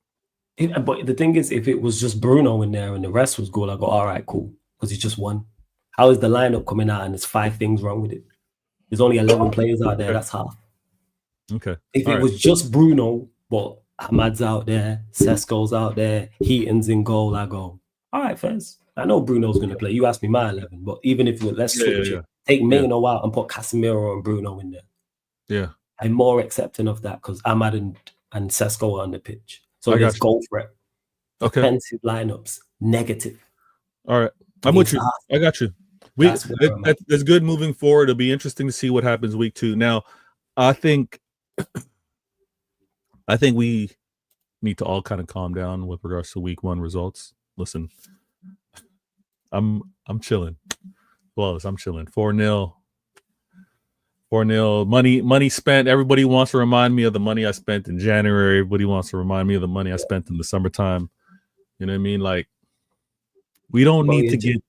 But the thing is, if it was just Bruno in there and the rest was good, I go, all right, cool. Because he's just one. How is the lineup coming out and there's 5 things wrong with it? There's only 11 players out there. That's half. Okay. If it was just Bruno, but Ahmad's out there, Sesko's out there, Heaton's in goal, I go, all right, Fez. I know Bruno's going to play. You asked me my 11, but even if let's switch it, take Maino out and put Casemiro and Bruno in there. Yeah. I'm more accepting of that because Ahmad and Sesko are on the pitch. So let's go for it. Okay. Defensive lineups, negative. All right. I'm with you. I got you. That's good moving forward. It'll be interesting to see what happens week 2. Now, I think we need to all kind of calm down with regards to week 1 results. Listen, I'm chilling. Flawless. I'm chilling. 4-0. 4-0. Money spent. Everybody wants to remind me of the money I spent in January. Everybody wants to remind me of the money I spent in the summertime. You know what I mean? Like, we don't need to get.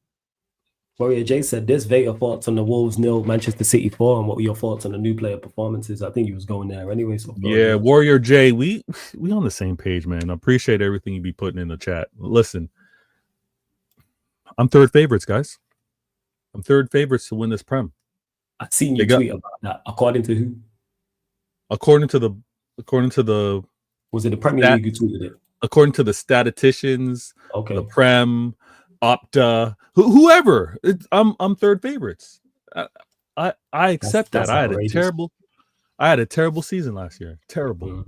Warrior J said this. Vega thoughts on the Wolves 0, Manchester City 4, and what were your thoughts on the new player performances? I think he was going there anyway. So yeah, Warrior J, we on the same page, man. I appreciate everything you be putting in the chat. Listen, I'm third favorites, guys. I'm third favorites to win this Prem. I seen you tweet about that. According to who? According to the. Was it the Premier League who tweeted it? According to the statisticians, okay, the Prem, Opta, whoever. I'm third favorites. I accept that. I had a terrible season last year. Terrible.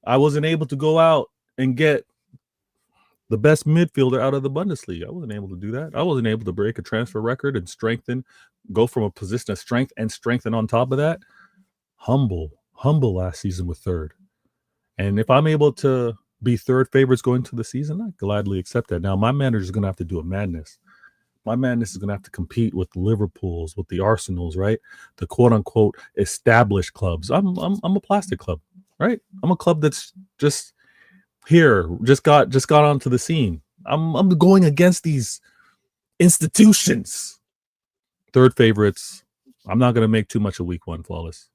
I wasn't able to go out and get the best midfielder out of the Bundesliga. I wasn't able to do that. I wasn't able to break a transfer record and go from a position of strength and strengthen on top of that. Humble last season with third. And if I'm able to be third favorites going to the season, I gladly accept that. Now, my manager is going to have to do a madness. My madness is going to have to compete with Liverpool's, with the Arsenals, right? The quote-unquote established clubs. I'm a plastic club, right? I'm a club that's just here, just got onto the scene. I'm going against these institutions. Third favorites. I'm not going to make too much of week 1, Flawless.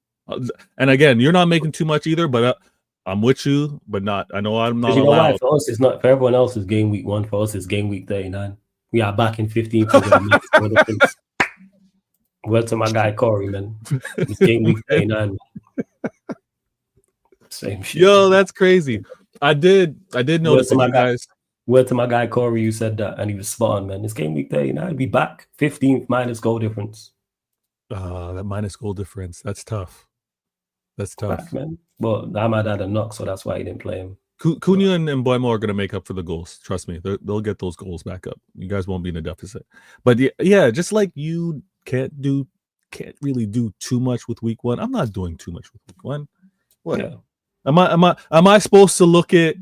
And again, you're not making too much either, but I'm with you, but not. I know I'm not allowed. For us, it's not. For everyone else, it's game week 1. For us, it's game week 39. We are back in 15th. Word to my guy Corey, man. It's game week 39. Same shit. Yo, that's crazy. I did notice that you guys. Word to my guy Corey, you said that, and he was spot on, man. It's game week 39. Be back 15th minus goal difference. That minus goal difference. That's tough. That's tough, back, man. Well, Ahmad had a knock, so that's why he didn't play him. Cunha and Mbuemo are going to make up for the goals. Trust me, they'll get those goals back up. You guys won't be in a deficit. But yeah, just like you can't really do too much with week 1. I'm not doing too much with week 1. What? Yeah. Am I supposed to look at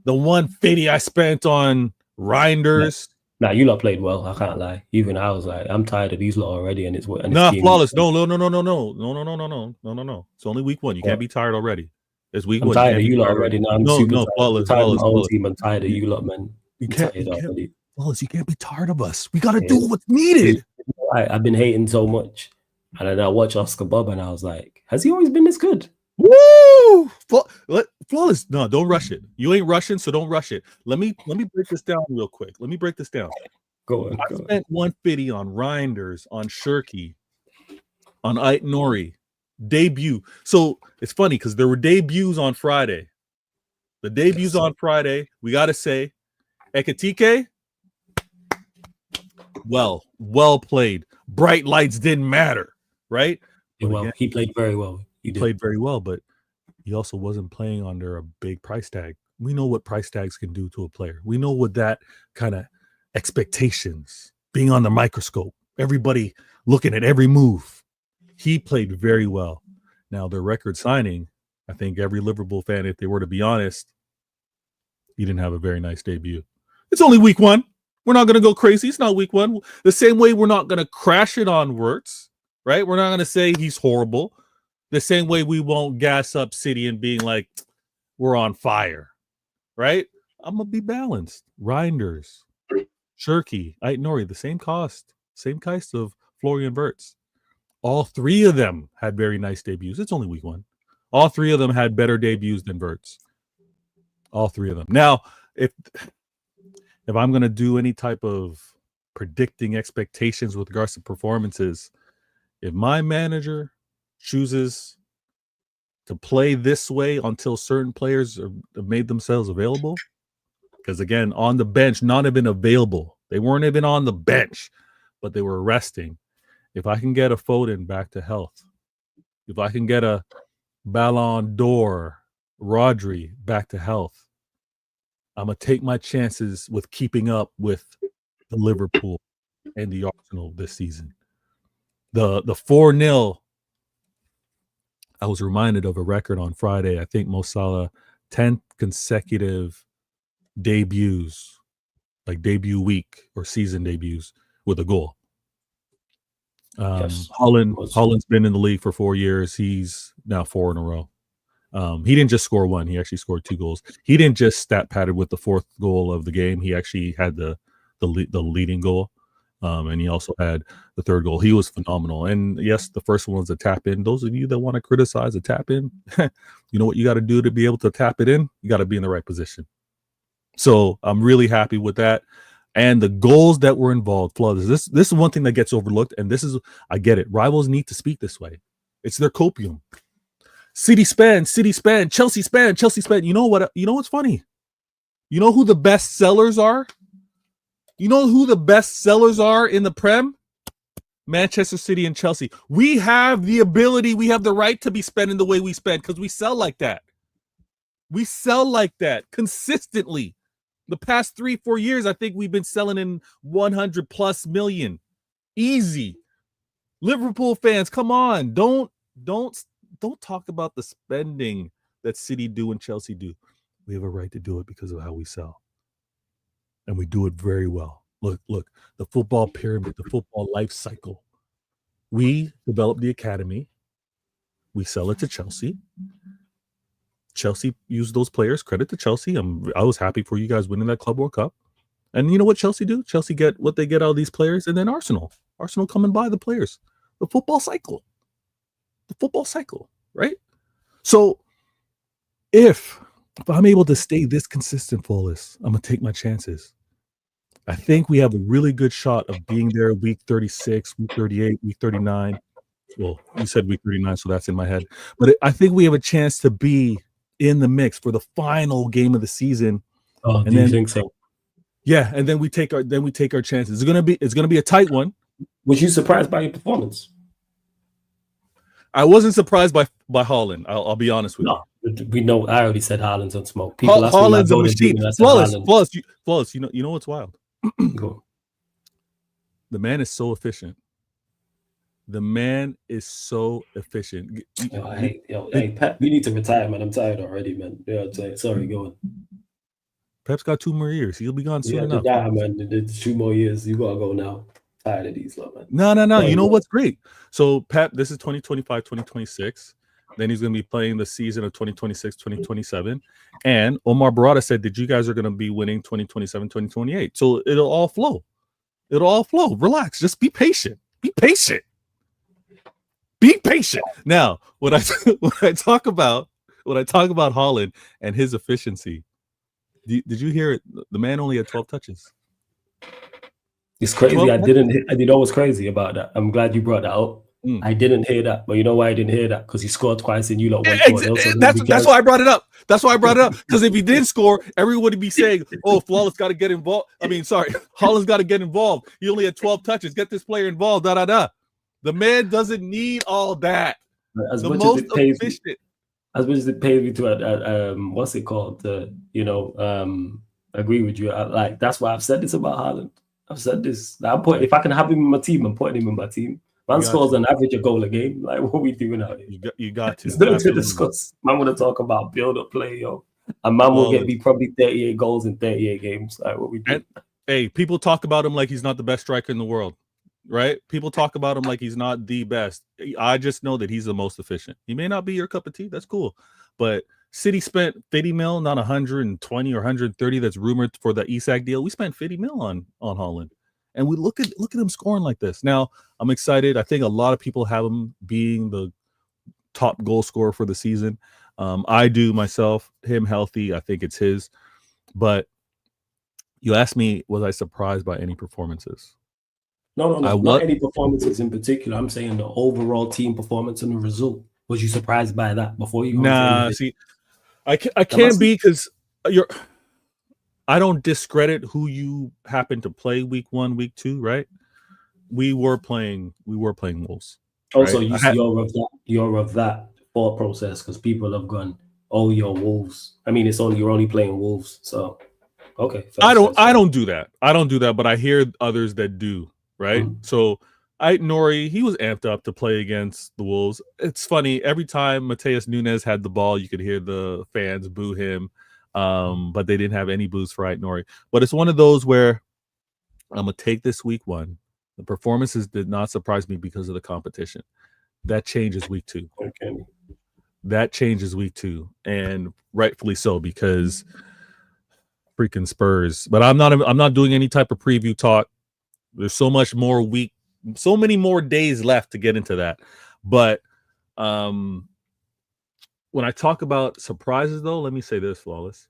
the 150 I spent on Reinders? Nah, you lot played well. I can't lie. Even I was like, I'm tired of these lot already, and it's flawless. No. It's only week 1. You can't be tired already. It's week 1. I'm tired of you lot already. No, I'm super tired. Flawless. I'm tired of my own team. I'm tired of you lot, man. Flawless. You can't be tired of us. We got to do what's needed. I've been hating so much, and then I watch Oscar Bob, and I was like, has he always been this good? Woo! Flawless. No, don't rush it. You ain't rushing, so don't rush it. Let me break this down real quick. Go on. I spent 150 on Reinders, on Shirky, on Ait Nori. Debut. So it's funny because there were debuts on Friday. The debuts on Friday, we got to say, Ekitike, well played. Bright lights didn't matter, right? Well, he played very well. He played very well, but he also wasn't playing under a big price tag. We know what price tags can do to a player. We know what that kind of expectations, being on the microscope, everybody looking at every move. He played very well. Now, their record signing, I think every Liverpool fan, if they were to be honest, he didn't have a very nice debut. It's only week 1. We're not going to go crazy. It's not week 1. The same way we're not going to crash it on Wirtz, right? We're not going to say he's horrible. The same way we won't gas up City and being like, we're on fire, right? I'm going to be balanced. Reinders, Shirky, Ait Nori, the same cost of Florian Wirtz. All 3 of them had very nice debuts. It's only week 1. All 3 of them had better debuts than Wirtz. All 3 of them. Now, if I'm going to do any type of predicting expectations with regards to performances, if my manager chooses to play this way until certain players have made themselves available, because again, on the bench, not even available. They weren't even on the bench, but they were resting. If I can get a Foden back to health, if I can get a Ballon d'Or Rodri back to health, I'm going to take my chances with keeping up with the Liverpool and the Arsenal this season. The 4-0, I was reminded of a record on Friday. I think Mo Salah, 10 consecutive debuts, like debut week or season debuts with a goal. Yes. Holland's been in the league for 4 years. He's now 4 in a row. He didn't just score one. He actually scored 2 goals. He didn't just stat padded with the 4th goal of the game. He actually had the leading goal. And he also had the 3rd goal. He was phenomenal. And yes, the first one was a tap in. Those of you that want to criticize a tap in, you know what you got to do to be able to tap it in? You got to be in the right position. So I'm really happy with that. And the goals that were involved, Flawless. This is one thing that gets overlooked. And this is, I get it. Rivals need to speak this way. It's their copium. City spend, Chelsea spend. You know what's funny? You know who the best sellers are? You know who the best sellers are in the Prem? Manchester City and Chelsea. We have the ability, we have the right to be spending the way we spend because we sell like that. We sell like that consistently. The past 3-4 years, I think we've been selling in 100 plus million. Easy. Liverpool fans, come on. Don't talk about the spending that City do and Chelsea do. We have a right to do it because of how we sell. And we do it very well. Look, the football pyramid, the football life cycle. We develop the academy. We sell it to Chelsea. Chelsea used those players. Credit to Chelsea. I was happy for you guys winning that Club World Cup. And you know what Chelsea do? Chelsea get what they get out of these players, and then Arsenal come and buy the players. The football cycle. Right? So if I'm able to stay this consistent, Flawless, I'm going to take my chances. I think we have a really good shot of being there week 36, week 38, week 39. Well, you said week 39, so that's in my head. But I think we have a chance to be in the mix for the final game of the season. Oh, do you think so? Yeah, and then we take our chances. It's gonna be a tight one. Was you surprised by your performance? I wasn't surprised by Haaland. I'll be honest with you. We know. I already said Haaland's on smoke. People Haaland's a machine. Flawless. You know what's wild? Go. The man is so efficient. Hey, Pep, you need to retire, man. I'm tired already, man. Yeah, sorry, go on. Pep's got 2 more years. He'll be gone soon enough. Yeah, man. There's 2 more years. You gotta go now. Tired of these, man. No. You know what's great? So Pep, this is 2025, 2026. Then he's going to be playing the season of 2026, 2027. And Omar Barada said that you guys are going to be winning 2027, 2028. So it'll all flow. Relax. Just be patient. Be patient. Now, when I talk about Haaland and his efficiency, did you hear it? The man only had 12 touches. It's crazy. I didn't know what's crazy about that. I'm glad you brought that up. I didn't hear that, but you know why I didn't hear that? Because he scored twice and you lot went for it. That's why I brought it up. Because if he did score, everyone would be saying, "Oh, Flawless got to get involved." Haaland's got to get involved. He only had 12 touches. Get this player involved. The man doesn't need all that. As much as it pays me to what's it called? Agree with you. That's why I've said this about Haaland. I've said this. If I can have him in my team, I'm putting him in my team. Man scores an average a goal a game. Like, what are we doing out here? You got to. It's nothing to discuss. Man want to talk about build-up play, yo. And man will get me probably 38 goals in 38 games. Like, what we do? Hey, people talk about him like he's not the best striker in the world, right? People talk about him like he's not the best. I just know that he's the most efficient. He may not be your cup of tea. That's cool. But City spent 50 mil, not 120 or 130 that's rumored for the Isak deal. We spent 50 mil on Haaland. And we look at him scoring like this. Now, I'm excited. I think a lot of people have him being the top goal scorer for the season. I do myself. Him healthy, I think it's his. But you asked me, was I surprised by any performances? No. Not any performances in particular. I'm saying the overall team performance and the result. Was you surprised by that before you? Nah, see, I can't be because I don't discredit who you happen to play week 1, week 2, right? We were playing Wolves. Also, Right? you're of that thought process because people have gone, oh, you're Wolves. I mean, you're only playing Wolves. So okay. I don't do that. I don't do that, but I hear others that do, right? Mhm. So Nori, he was amped up to play against the Wolves. It's funny, every time Mateus Nunes had the ball, you could hear the fans boo him. But they didn't have any boos for Nori. But it's one of those where I'm gonna take this week 1. The performances did not surprise me because of the competition. That changes week 2. Okay. That changes week 2, and rightfully so, because freaking Spurs. But I'm not doing any type of preview talk. There's so many more days left to get into that. But when I talk about surprises, though, let me say this, Flawless.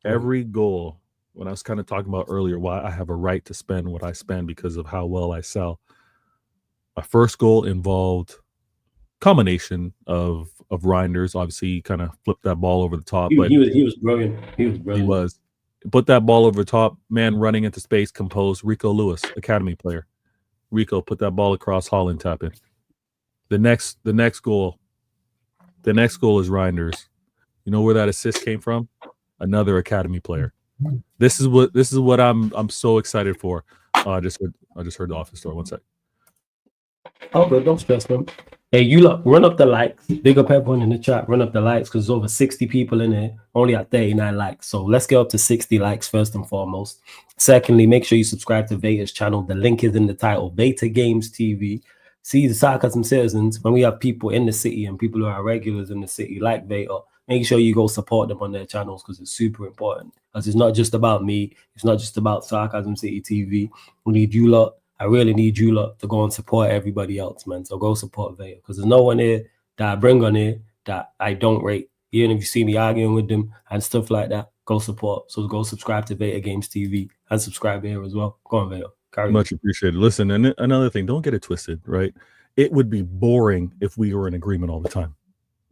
Every goal, when I was kind of talking about earlier why I have a right to spend what I spend because of how well I sell. My first goal involved combination of Reinders. Obviously, he kind of flipped that ball over the top. He was brilliant. He was. Put that ball over the top, man running into space, composed. Rico Lewis, academy player. Rico put that ball across, Holland tap in. The next goal is Reinders. You know where that assist came from? Another academy player. This is what I'm so excited for. I just heard the office door. One sec. Oh, good. Don't stress, man. Hey, you lot, run up the likes. Big up everyone in the chat. Run up the likes because there's over 60 people in here. Only at 39 likes. So let's get up to 60 likes first and foremost. Secondly, make sure you subscribe to Veta's channel. The link is in the title. Veta Games TV. See the sarcasm citizens. When we have people in the city and people who are regulars in the city like Veta, make sure you go support them on their channels because it's super important. Because it's not just about me. It's not just about Sarcasm City TV. We need you lot. I really need you lot to go and support everybody else, man. So go support Veta because there's no one here that I bring on here that I don't rate. Even if you see me arguing with them and stuff like that, go support. So go subscribe to Veta Games TV and subscribe here as well. Go on, Veta. Carry Much appreciated. Listen, and another thing, don't get it twisted, right? It would be boring if we were in agreement all the time.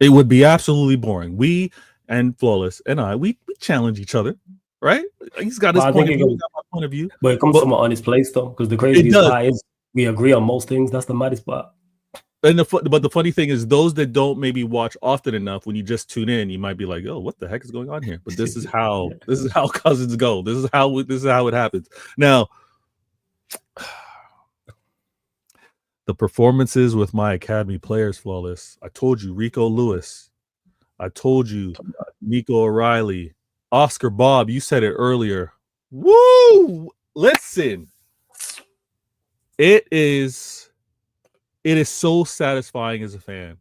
It would be absolutely boring. We and Flawless and we challenge each other, right? He's got his point of view. Got my point of view. But it comes from an honest place, though, because the craziest part is we agree on most things. That's the maddest part. And but the funny thing is, those that don't maybe watch often enough, when you just tune in, you might be like, "Oh, what the heck is going on here?" But this is how cousins go. This is how it happens. Now, the performances with my academy players, Flawless. I told you, Rico Lewis. I told you, Nico O'Reilly, Oscar Bob. You said it earlier. Woo! Listen, it is so satisfying as a fan,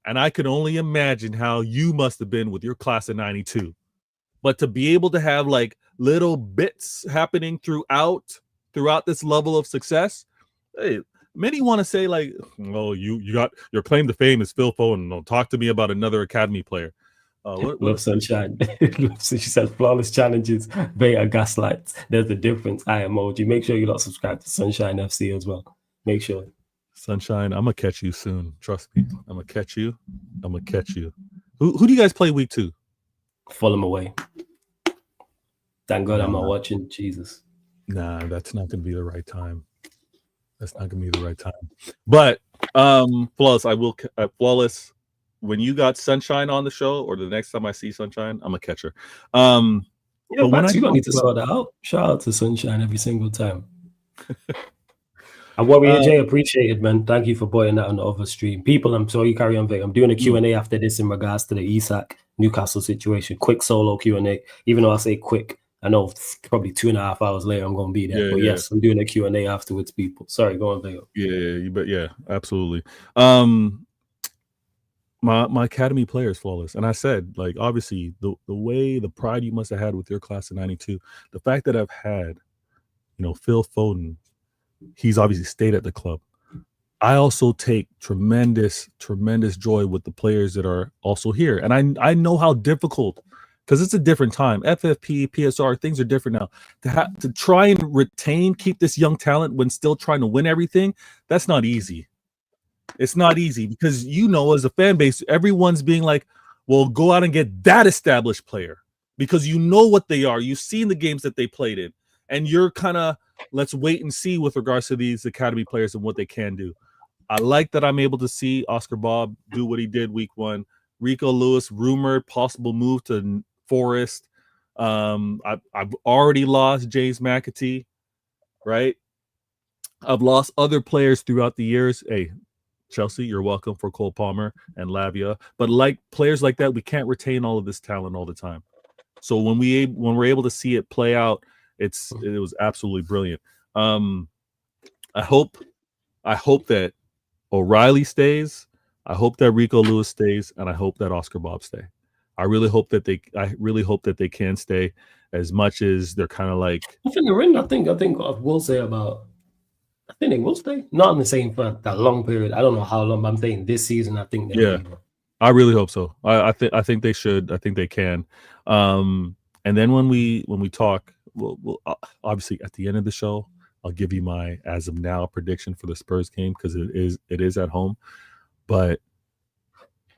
and I could only imagine how you must have been with your class of '92. But to be able to have like little bits happening throughout this level of success, hey. Many want to say like, "Oh, you got your claim to fame is Phil Foden. Don't talk to me about another academy player." Love Sunshine. She said flawless challenges, Veta gaslights. There's a difference. I emoji. Make sure you lot subscribe to Sunshine FC as well. Make sure. Sunshine, I'm gonna catch you soon. Trust me. I'm gonna catch you. Who do you guys play week 2? Fulham away. Thank God I'm not watching. Jesus. Nah, that's not gonna be the right time. That's not gonna be the right time. But Flawless, Flawless. When you got Sunshine on the show, or the next time I see Sunshine, I'm a catcher. Yeah, but you don't need to sort that out. Shout out to Sunshine every single time. And Warrior J, appreciated, man. Thank you for putting that on the other stream. People, I'm sorry, carry on, Vic. I'm doing a Q&A after this in regards to the Isak Newcastle situation. Quick solo Q&A. Even though I say quick, I know probably 2.5 hours later I'm going to be there. Yes, I'm doing a Q&A afterwards, people. Sorry, go on, Vega. Yeah, absolutely. My academy player is flawless. And I said, like, obviously, the way, the pride you must have had with your class of 92, the fact that I've had, Phil Foden, he's obviously stayed at the club. I also take tremendous joy with the players that are also here. And I know how difficult, because it's a different time. FFP, PSR, things are different now. To try and keep this young talent when still trying to win everything, that's not easy. It's not easy because, as a fan base, everyone's being like, well, go out and get that established player. because you know what they are. You've seen the games that they played in, and you're kind of, let's wait and see with regards to these academy players and what they can do. I like that I'm able to see Oscar Bob do what he did week 1. Rico Lewis, rumored possible move to Forest. I've already lost James McAtee, right? I've lost other players throughout the years. Hey, Chelsea, you're welcome for Cole Palmer and Lavia. But like players like that, we can't retain all of this talent all the time. So when we're able to see it play out, it was absolutely brilliant. I hope that O'Reilly stays. I hope that Rico Lewis stays, and I hope that Oscar Bob stay. I really hope that they can stay, as much as they're kind of like. I think they're in. I think I will say about. I think they will stay. Not in the same for that long period. I don't know how long, but I'm saying this season. I think. Yeah, I really hope so. I think they should. I think they can. And then when we talk, we'll obviously at the end of the show, I'll give you my as of now prediction for the Spurs game, because it is at home. But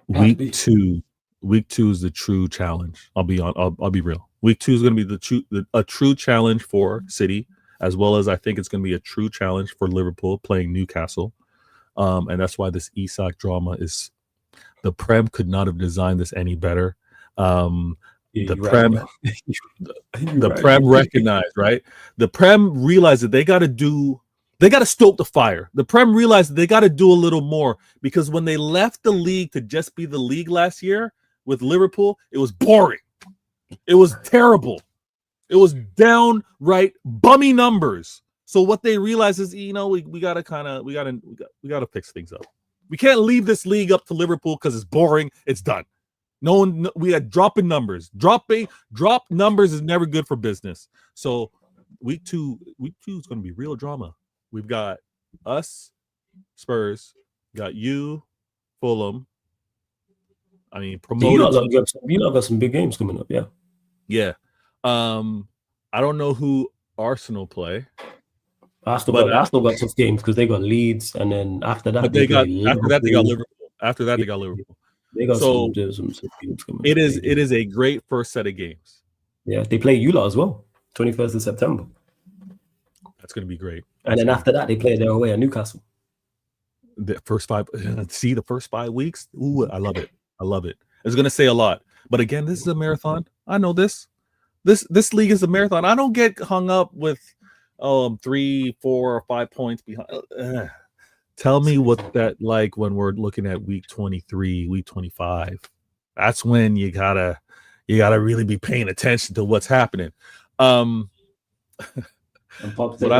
week two is the true challenge. I'll be real. Week 2 is going to be a true challenge for City, as well as I think it's going to be a true challenge for Liverpool playing Newcastle. And that's why this Isak drama is. The Prem could not have designed this any better. The Prem recognized, right? The Prem realized that they got to stoke the fire. The Prem realized that they got to do a little more, because when they left the league to just be the league last year with Liverpool, it was boring. It was terrible. It was downright bummy numbers. So what they realized is, we got to fix things up. We can't leave this league up to Liverpool because it's boring. It's done. We had dropping numbers. Drop numbers is never good for business. So week two is going to be real drama. We've got us, Spurs, got you, Fulham. I mean, promoted. You got some big games coming up, yeah. Yeah. I don't know who Arsenal play. Arsenal got tough games because they got Leeds, and then after that they got Liverpool. After that, they got Liverpool. They got some games coming. It is a great first set of games. Yeah, they play Eula as well, 21st of September. That's going to be great. And then after that, they play their away at Newcastle. The first 5 weeks. Ooh, I love it. It's going to say a lot. But again, this is a marathon. I know this. This league is a marathon. I don't get hung up with 3, 4, or 5 points behind. Tell me what that like when we're looking at week 23, week 25. That's when you gotta really be paying attention to what's happening. And Pop said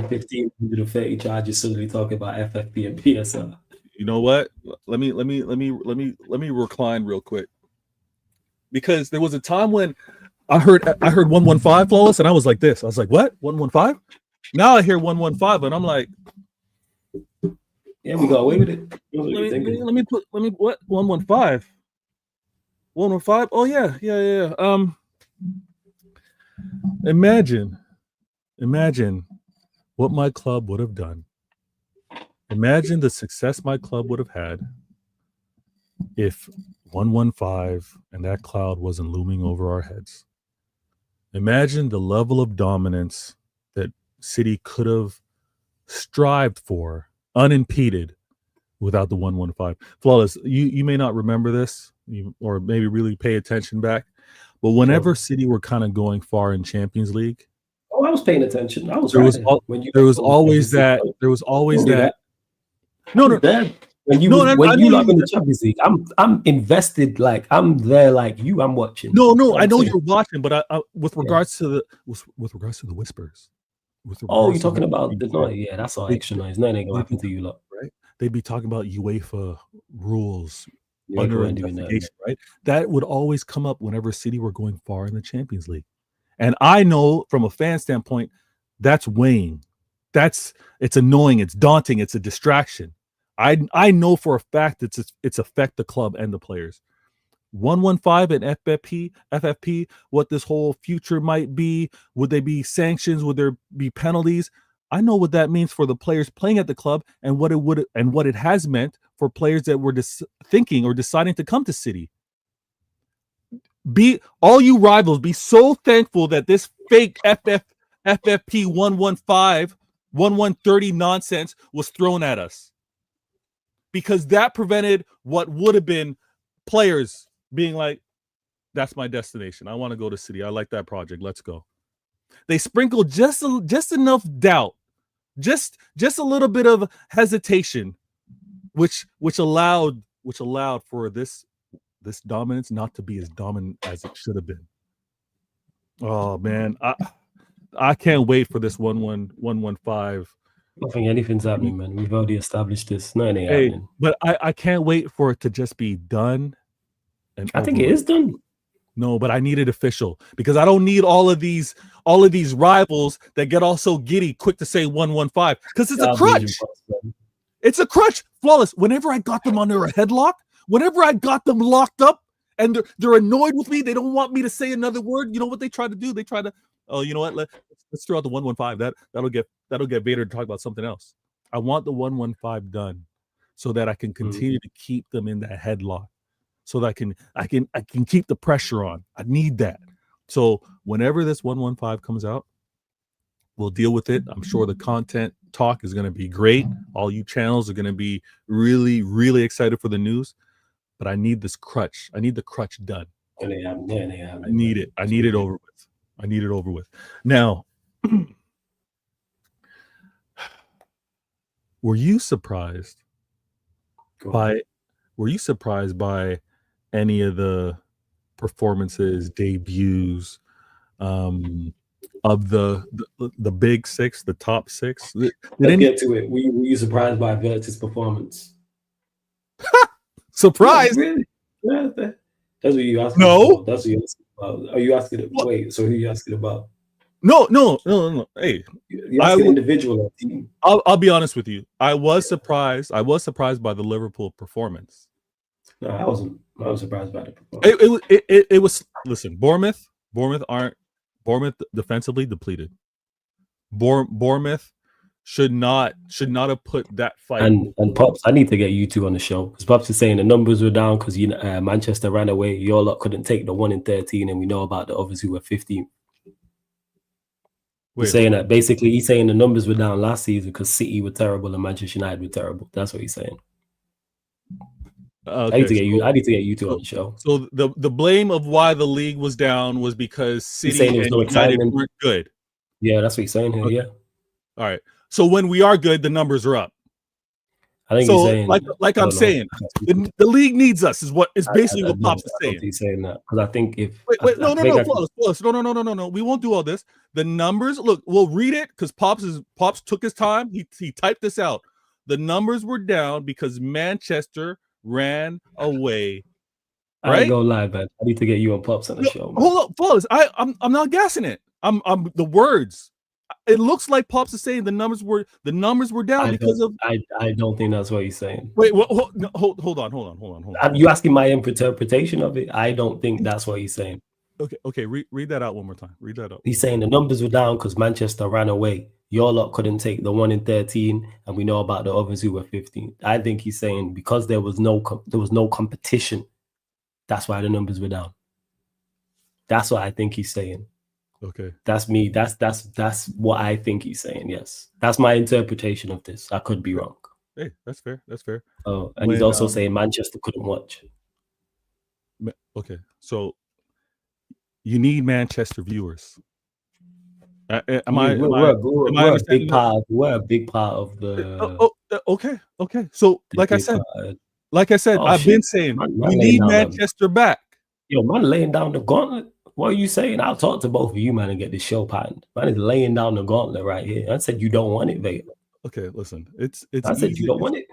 15 to 30 charges suddenly talking about FFP and PSR. You know what? Let me recline real quick, because there was a time when I heard 115 flawless, and I was like this. I was like, what? 115? Now I hear 115, and I'm like, yeah, we got away with it. Let me what 115? 115? Oh yeah. Imagine what my club would have done. Imagine the success my club would have had if 115 and that cloud wasn't looming over our heads. Imagine the level of dominance that City could have strived for unimpeded without the 115. Flawless, you may not remember this, or maybe really pay attention back, but whenever City were kind of going far in Champions League, I was paying attention. There was always that. No. When you log in the Champions League, I'm invested. Like I'm there. Like you, I'm watching. No. I know you're watching, but I with regards to the whispers. You're talking about the noise. Yeah, that's all extra noise. Nothing ain't gonna happen to you, lot. Right? They'd be talking about UEFA rules under investigation, right? That would always come up whenever City were going far in the Champions League. And I know from a fan standpoint, that's weighing. It's annoying. It's daunting. It's a distraction. I know for a fact it's affect the club and the players. 115 and FFP, what this whole future might be. Would they be sanctions? Would there be penalties? I know what that means for the players playing at the club, and what it has meant for players that were thinking or deciding to come to City. all you rivals, be so thankful that this fake FFP 115 1130 nonsense was thrown at us, because that prevented what would have been players being like, that's my destination. I want to go to City. I like that project. Let's go. They sprinkled just enough doubt, just a little bit of hesitation, which allowed for this dominance not to be as dominant as it should have been. Oh man, I can't wait for this 1-1-1-1-5. I don't think anything's happening, man. We've already established this. No, it ain't happening. But I can't wait for it to just be done. And I think it is done. No, but I need it official, because I don't need all of these rivals that get all so giddy quick to say 1-1-5, because it's a crutch. It's a crutch. Flawless. Whenever I got them under a headlock, whenever I got them locked up, and they're annoyed with me, they don't want me to say another word. You know what they try to do? They try to, oh, you know what? Let's throw out the 1-1-5. That'll get Vader to talk about something else. I want the 1-1-5 done so that I can continue to keep them in that headlock, so that I can keep the pressure on. I need that. So whenever this 1-1-5 comes out, we'll deal with it. I'm sure the content talk is going to be great. All you channels are going to be really, really excited for the news. But I need this crutch. I need the crutch done. I need it. I need it over with. I need it over with. Now, were you surprised by any of the performances, debuts, of the big six, the top six? Let's get to it. Were you surprised by Virtus' performance? Surprise! Really? Yeah, that's what you asking. No, about. That's what you asking about. Are you asking? Wait, so who are you asking about? No. Hey, you asking individual or team? I'll be honest with you. I was surprised. I was surprised by the Liverpool performance. No, I wasn't. I was surprised by the performance. It was. Listen, Bournemouth defensively depleted. Bournemouth should not have put that fight. And Pops, I need to get you two on the show, because Pops is saying the numbers were down because Manchester ran away. Your lot couldn't take the 1-13, and we know about the others who were 15. He's saying that basically he's saying the numbers were down last season because City were terrible and Manchester United were terrible. That's what he's saying. Okay, I need to get you two on the show. So the blame of why the league was down was because City and United weren't good. Yeah, that's what he's saying here. Okay. Yeah. All right. So when we are good, the numbers are up. I think so. He's saying, like I'm saying, the league needs us. Is basically what Pops is saying. He's saying that because I think if no, we won't do all this. The numbers. Look, we'll read it because Pops took his time. He typed this out. The numbers were down because Manchester ran away. Right? I ain't gonna lie, man. I need to get you on Pops on the show. Man. Hold up, Flawless. I'm not guessing it. I'm the words. It looks like Pops is saying the numbers were down because of. I don't think that's what he's saying. Wait, hold on. You asking my interpretation of it? I don't think that's what he's saying. Okay. Read that out one more time. Read that out. He's saying the numbers were down because Manchester ran away. Your lot couldn't take the 1-13, and we know about the others who were 15. I think he's saying because there was no competition, that's why the numbers were down. That's what I think he's saying. Okay. That's me. That's what I think he's saying. Yes. That's my interpretation of this. I could be wrong. Hey, that's fair. Oh, and he's also saying Manchester couldn't watch. Okay. So you need Manchester viewers. We're a big part of the. Okay. So like I said, I've been saying we need Manchester back. Yo, man, laying down the gauntlet. What are you saying? I'll talk to both of you, man, and get this show patterned. Man is laying down the gauntlet right here. I said you don't want it, Vader. Okay, listen. It's. I said you don't want it.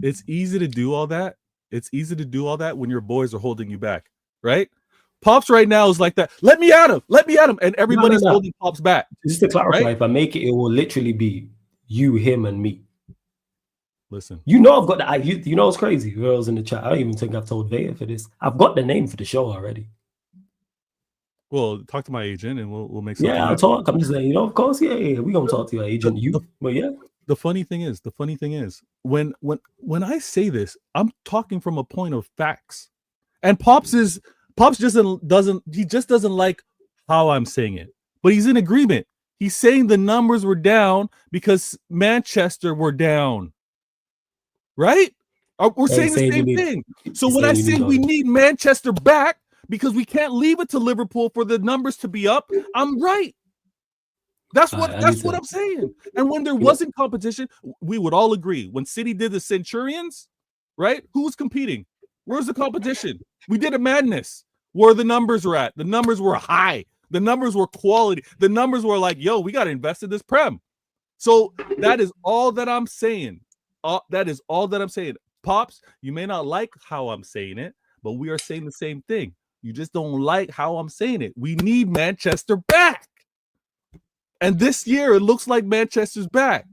It's easy to do all that. It's easy to do all that when your boys are holding you back, right? Pops right now is like that. Let me at him, and everybody's holding Pops back. Just to clarify, right? If I make it will literally be you, him, and me. Listen, you know I've got the. You know it's crazy. Girls in the chat. I don't even think I've told Vader for this. I've got the name for the show already. Well, talk to my agent and we'll make something. Yeah, I'll talk. I'm just saying, of course, yeah. We're gonna talk to your agent. But yeah. The funny thing is, when I say this, I'm talking from a point of facts. And Pops is Pops just doesn't like how I'm saying it, but he's in agreement. He's saying the numbers were down because Manchester were down, right? We're saying the same thing. So when I say we need Manchester back because we can't leave it to Liverpool for the numbers to be up, I'm right. That's what I'm saying. And when there wasn't competition, we would all agree. When City did the Centurions, right? Who was competing? Where's the competition? We did a madness. Where the numbers were at. The numbers were high. The numbers were quality. The numbers were like, yo, we got to invest in this Prem. So that is all that I'm saying. That is all that I'm saying. Pops, you may not like how I'm saying it, but we are saying the same thing. You just don't like how I'm saying it. We need Manchester back. And this year, it looks like Manchester's back.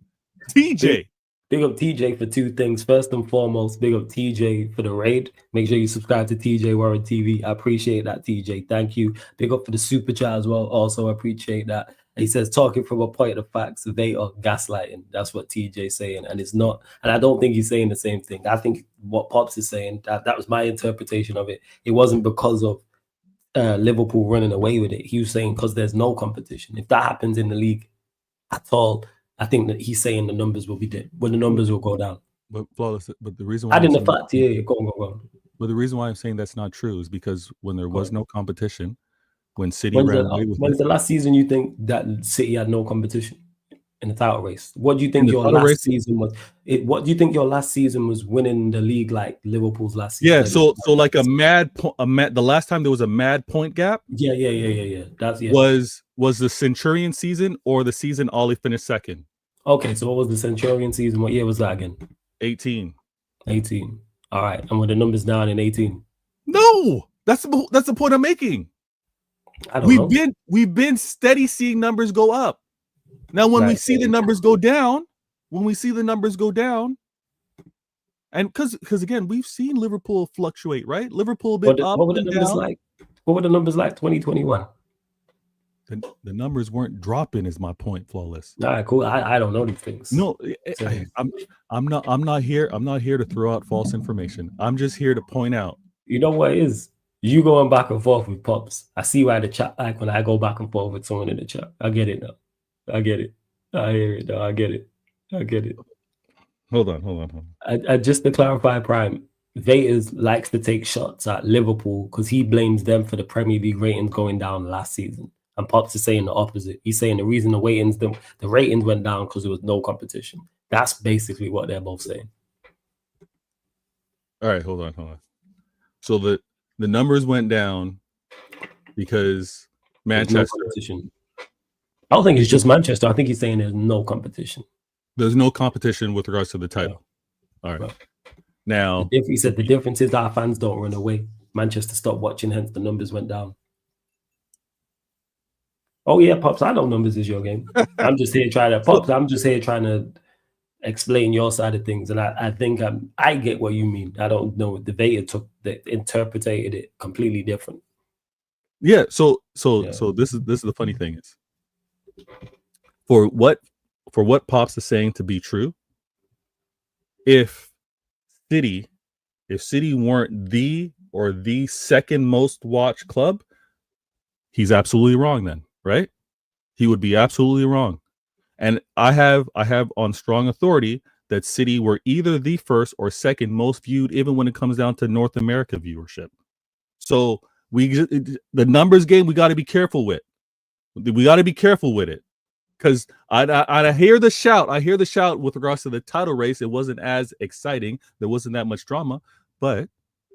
TJ. Big up TJ for two things. First and foremost, big up TJ for the raid. Make sure you subscribe to TJ Warren TV. I appreciate that, TJ. Thank you. Big up for the super chat as well. Also appreciate that. He says, talking from a point of facts, they are gaslighting. That's what TJ's saying. And it's not, and I don't think he's saying the same thing. I think what Pops is saying, that was my interpretation of it. It wasn't because of Liverpool running away with it. He was saying because there's no competition. If that happens in the league at all, I think that he's saying the numbers will be dead. Well, the numbers will go down. But flawless. But the reason why Go on. But the reason why I'm saying that's not true is because when there was no competition, when City ran away with it. When's the last season you think that City had no competition in the title race? What do you think your last season was? What do you think your last season was winning the league like Liverpool's last season? Yeah, so like a mad the last time there was a mad point gap. Yeah. Was the Centurion season or the season Ollie finished second? Okay, so what was the Centurion season? What year was that again? 18. All right, and were the numbers down in 18? No, that's the point I'm making. We've been steady seeing numbers go up. Now, when we see the numbers go down, and because again, we've seen Liverpool fluctuate, right? Liverpool been up. What were the numbers like? What were the numbers like 2021? The numbers weren't dropping, is my point, Flawless. All right, cool. I don't know these things. No, I'm not here to throw out false information. I'm just here to point out. You know what it is? You going back and forth with Pops. I see why the chat like when I go back and forth with someone in the chat. I get it now. I get it. I hear it. I get it. Hold on. I just to clarify, Prime, Vaters likes to take shots at Liverpool because he blames them for the Premier League ratings going down last season. And Pops is saying the opposite. He's saying the reason the ratings went down because there was no competition. That's basically what they're both saying. All right, hold on. So the numbers went down because Manchester. No, I don't think it's just Manchester. I think he's saying there's no competition. There's no competition with regards to the title. Yeah. All right. Right. Now, he said the difference is our fans don't run away. Manchester stopped watching, hence the numbers went down. Oh yeah, Pops, I know numbers is your game. I'm just here trying to explain your side of things, and I think I get what you mean. I don't know. The Vader interpreted it completely different. Yeah. So this is the funny thing is, for what Pops is saying to be true, if City weren't the second most watched club, he's absolutely wrong then, right? He would be absolutely wrong. And I have on strong authority that City were either the first or second most viewed, even when it comes down to North America viewership. So the numbers game, we got to be careful with. We got to be careful with it. Because I hear the shout. I hear the shout with regards to the title race. It wasn't as exciting. There wasn't that much drama. But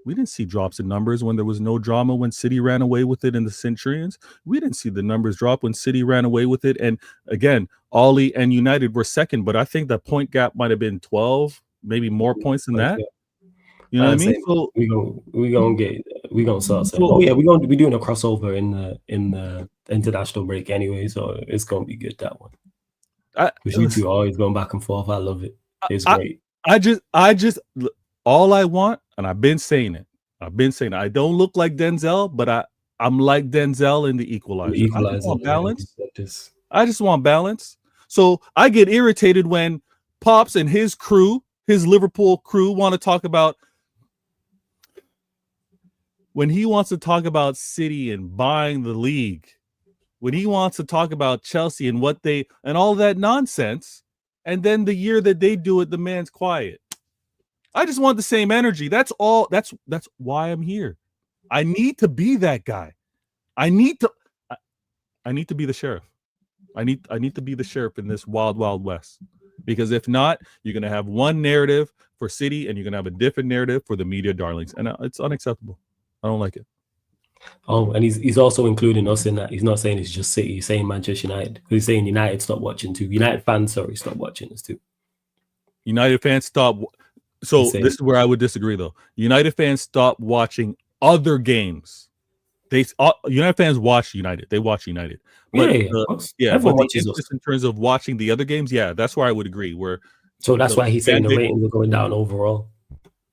we didn't see drops in numbers when there was no drama when City ran away with it in the Centurions. We didn't see the numbers drop when City ran away with it. And again, Ollie and United were second. But I think the point gap might have been 12, maybe more points than that. You know what I mean? So we gonna start saying, oh yeah, we're doing a crossover in the international break anyway, so it's gonna be good, that one. Because you two are always going back and forth. I love it. It's great. I just all I want, and I've been saying it. I don't look like Denzel, but I'm like Denzel in The Equalizer. I just want balance. I just want balance. So I get irritated when Pops and his crew, his Liverpool crew, want to talk about when he wants to talk about City and buying the league, when he wants to talk about Chelsea and what they and all that nonsense, and then the year that they do it, the man's quiet. I just want the same energy. That's all. That's why I'm here. I need to be that guy. I need to be the sheriff. I need to be the sheriff in this wild, wild west. Because if not, you're gonna have one narrative for City, and you're gonna have a different narrative for the media darlings, and it's unacceptable. I don't like it. Oh, and he's also including us in that. He's not saying it's just City. He's saying Manchester United. He's saying United stop watching too. United fans, sorry, stop watching us too. United fans stop. So this is where I would disagree, though. United fans stop watching other games. United fans watch United. They watch United. But everyone watches us. In terms of watching the other games, yeah, that's where I would agree. So that's why he's saying the ratings are going down overall.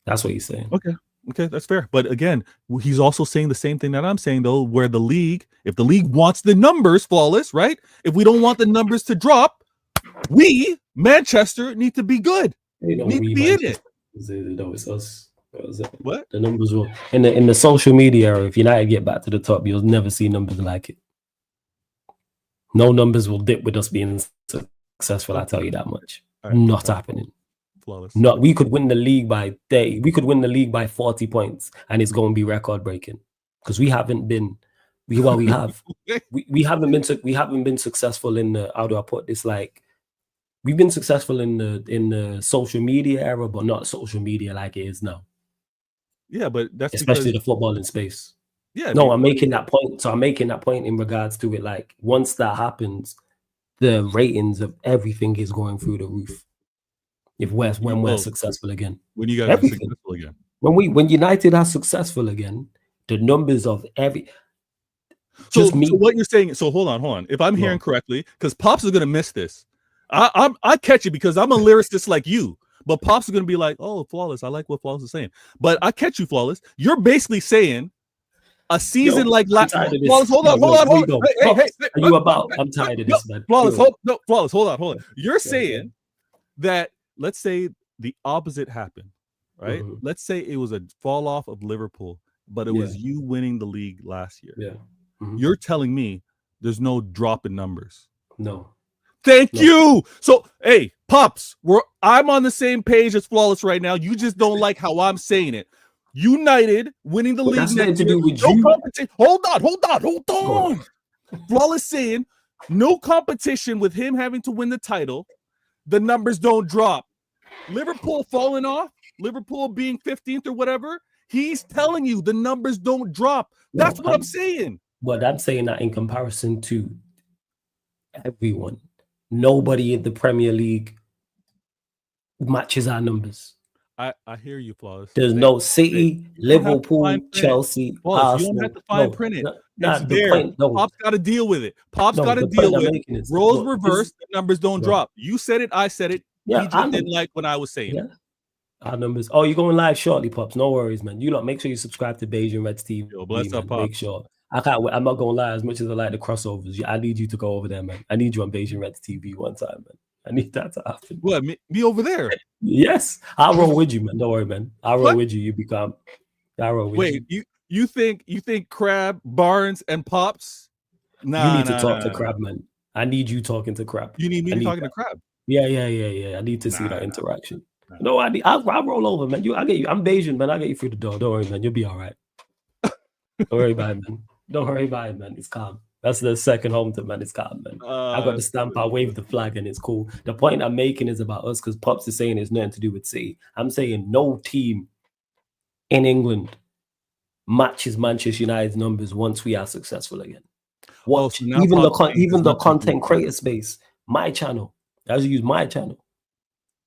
That's what he's saying. Okay, that's fair. But again, he's also saying the same thing that I'm saying, though, where if the league wants the numbers flawless, right? If we don't want the numbers to drop, we, Manchester, need to be good. Need to be in it. No, it's us. What? The numbers will in the social media era, if United get back to the top, you'll never see numbers like it. No numbers will dip with us being successful, I tell you that much. Not happening. Flawless. No, we could win the league by 30. We could win the league by 40 points, and it's going to be record breaking because we haven't been. We haven't been successful in the. How do I put this? Like, we've been successful in the social media era, but not social media like it is now. Yeah, but that's especially the football in space. Yeah. No, I'm making that point. So I'm making that point in regards to it. Like, once that happens, the ratings of everything is going through the roof. When we're successful again. When you guys are successful again. When United are successful again, the numbers of every. So what you're saying? So hold on. If I'm hearing correctly, because Pops is gonna miss this. I catch it because I'm a lyricist like you, but Pops is gonna be like, "Oh, Flawless. I like what Flawless is saying." But I catch you, Flawless. You're basically saying a season like last. Flawless, hold on. Hey, are you about? I'm tired of this, man. Flawless, Flawless, hold on. You're saying that. Let's say the opposite happened, right? Mm-hmm. Let's say it was a fall off of Liverpool, but it was you winning the league last year. Yeah. Mm-hmm. You're telling me there's no drop in numbers. No. Thank you. So, hey, Pops, I'm on the same page as Flawless right now. You just don't like how I'm saying it. United winning the league next year. To do with no competition. Hold on. Flawless saying no competition with him having to win the title. The numbers don't drop. Liverpool falling off, Liverpool being 15th or whatever, he's telling you the numbers don't drop. That's what I'm saying. But I'm saying that in comparison to everyone. Nobody in the Premier League matches our numbers. I hear you, Flawless. There's no City, Liverpool, Chelsea, Arsenal. You don't have to fine print it. It's there. Pop's got to deal with it. Pop's got to deal with it. Roles reversed, the numbers don't drop. You said it, I said it. Yeah, he just didn't like when I was saying it. Our numbers. Oh, you're going live shortly, Pops. No worries, man. You lot, make sure you subscribe to Beijing Reds TV. Yo, bless up, Pops. Make sure. I can't wait. I'm not going to lie. As much as I like the crossovers, I need you to go over there, man. I need you on Beijing Reds TV one time, man. I need that to happen. What? Me over there? Yes, I'll roll with you, man. Don't worry, man. I'll roll with you. You become. I'll roll with you. Wait, you think Crab, Barnes, and Pops? Nah, you need to talk to Crab, man. I need you talking to Crab. You need me talking to Crab. Yeah. I need to see that interaction. No, I'll roll over, man. I get you. I'm Beijing, man. I'll get you through the door. Don't worry, man. You'll be all right. Don't worry about it, man. Don't worry about it, man. It's calm. That's the second home to, man. It's calm, man. I got the stamp. I wave the flag, and it's cool. The point I'm making is about us because Pops is saying it's nothing to do with City. I'm saying no team in England matches Manchester United's numbers once we are successful again. Watch even the content creator space. My channel, as you use my channel,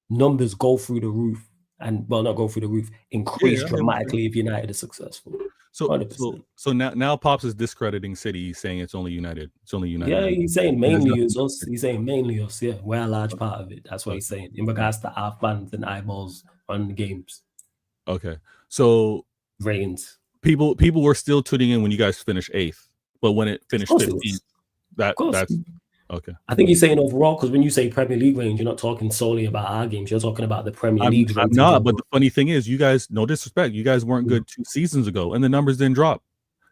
numbers go through the roof, and not go through the roof, increase dramatically if United is successful. So now Pops is discrediting City. He's saying it's only United. It's only United. Yeah, he's saying mainly us. He's saying mainly us. Yeah, we're a large part of it. That's what he's saying in regards to our fans and eyeballs on the games. Okay, so ratings. People were still tuning in when you guys finished 8th, but when it finished 15th, Okay. I think you're saying overall, because when you say Premier League range, you're not talking solely about our games. You're talking about the Premier League. I'm not, but the funny thing is, you guys, no disrespect, you guys weren't good 2 seasons ago, and the numbers didn't drop.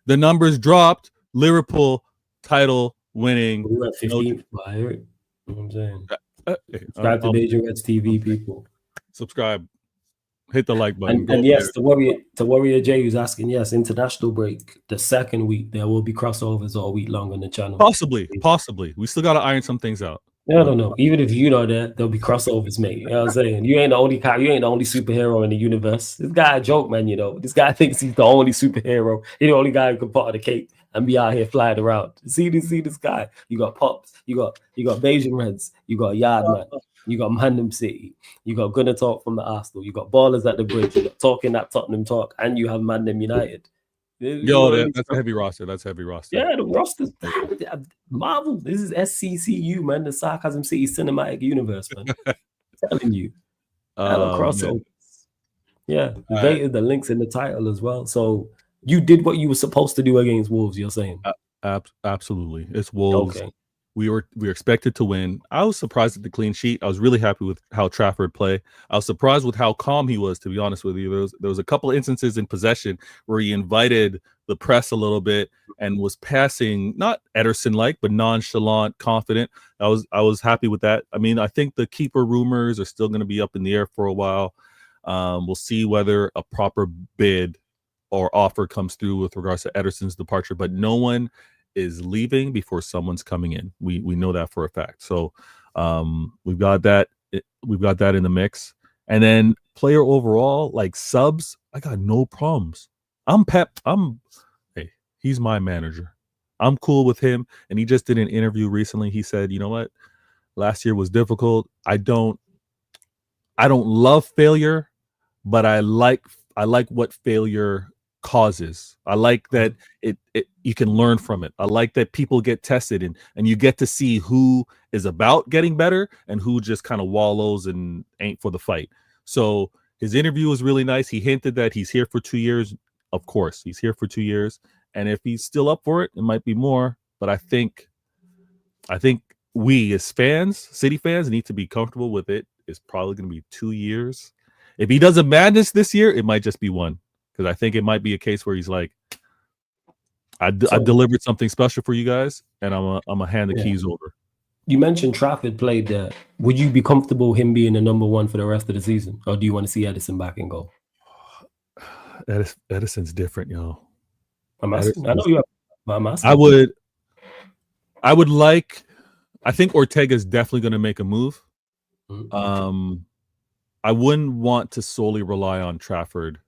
The numbers dropped. Liverpool title winning. We were at 15th. I hear it. You know what I'm saying? Subscribe to I'll Beijing Reds TV, people. subscribe. Hit the like button. And yes, the Warrior J who's asking, yes, international break, the second week, there will be crossovers all week long on the channel. Possibly. We still got to iron some things out. I don't know. Even if you're not there, there'll be crossovers, mate. You know what I'm saying? You ain't the only superhero in the universe. This guy a joke, man, you know. This guy thinks he's the only superhero. He's the only guy who can pot of the cake and be out here flying around. See this guy. You got Pops, you got Beijing Reds, you got Yardman, you got Mandem City, you got Gonna Talk from the Arsenal, you got Ballers at the Bridge, you got Talking that Tottenham Talk, and you have Mandem United. That's a heavy roster. That's a heavy roster. Yeah, the roster's Marvel. This is SCCU, man. The Sarcasm City Cinematic Universe, man. I'm telling you. Crossovers. Yeah, the links in the title as well. So you did what you were supposed to do against Wolves, you're saying? Absolutely. It's Wolves. Okay. We were expected to win. I was surprised at the clean sheet. I was really happy with how Trafford played. I was surprised with how calm he was, to be honest with you. There was a couple of instances in possession where he invited the press a little bit and was passing, not Ederson-like, but nonchalant, confident. I was happy with that. I mean, I think the keeper rumors are still going to be up in the air for a while. We'll see whether a proper bid or offer comes through with regards to Ederson's departure, but no one is leaving before someone's coming in. We know that for a fact. So we've got that in the mix. And then player overall, like subs, I got no problems. I'm Pep. Hey, he's my manager. I'm cool with him. And he just did an interview recently. He said, you know what? Last year was difficult. I don't love failure, but I like what failure causes. I like that it you can learn from it. I like that people get tested and you get to see who is about getting better and who just kind of wallows and ain't for the fight. So his interview was really nice. He hinted that he's here for 2 years. Of course, he's here for 2 years. And if he's still up for it, it might be more. But I think we as fans, City fans, need to be comfortable with it. It's probably going to be 2 years. If he does a madness this year, it might just be one. Because I think it might be a case where he's like, I delivered something special for you guys, and I'm gonna hand the keys over. You mentioned Trafford played there. Would you be comfortable him being the number one for the rest of the season, or do you want to see Ederson back and go? Edison's different, yo. I'm asking. I know you. I'm asking. I would like. I think Ortega's definitely going to make a move. Mm-hmm. I wouldn't want to solely rely on Trafford.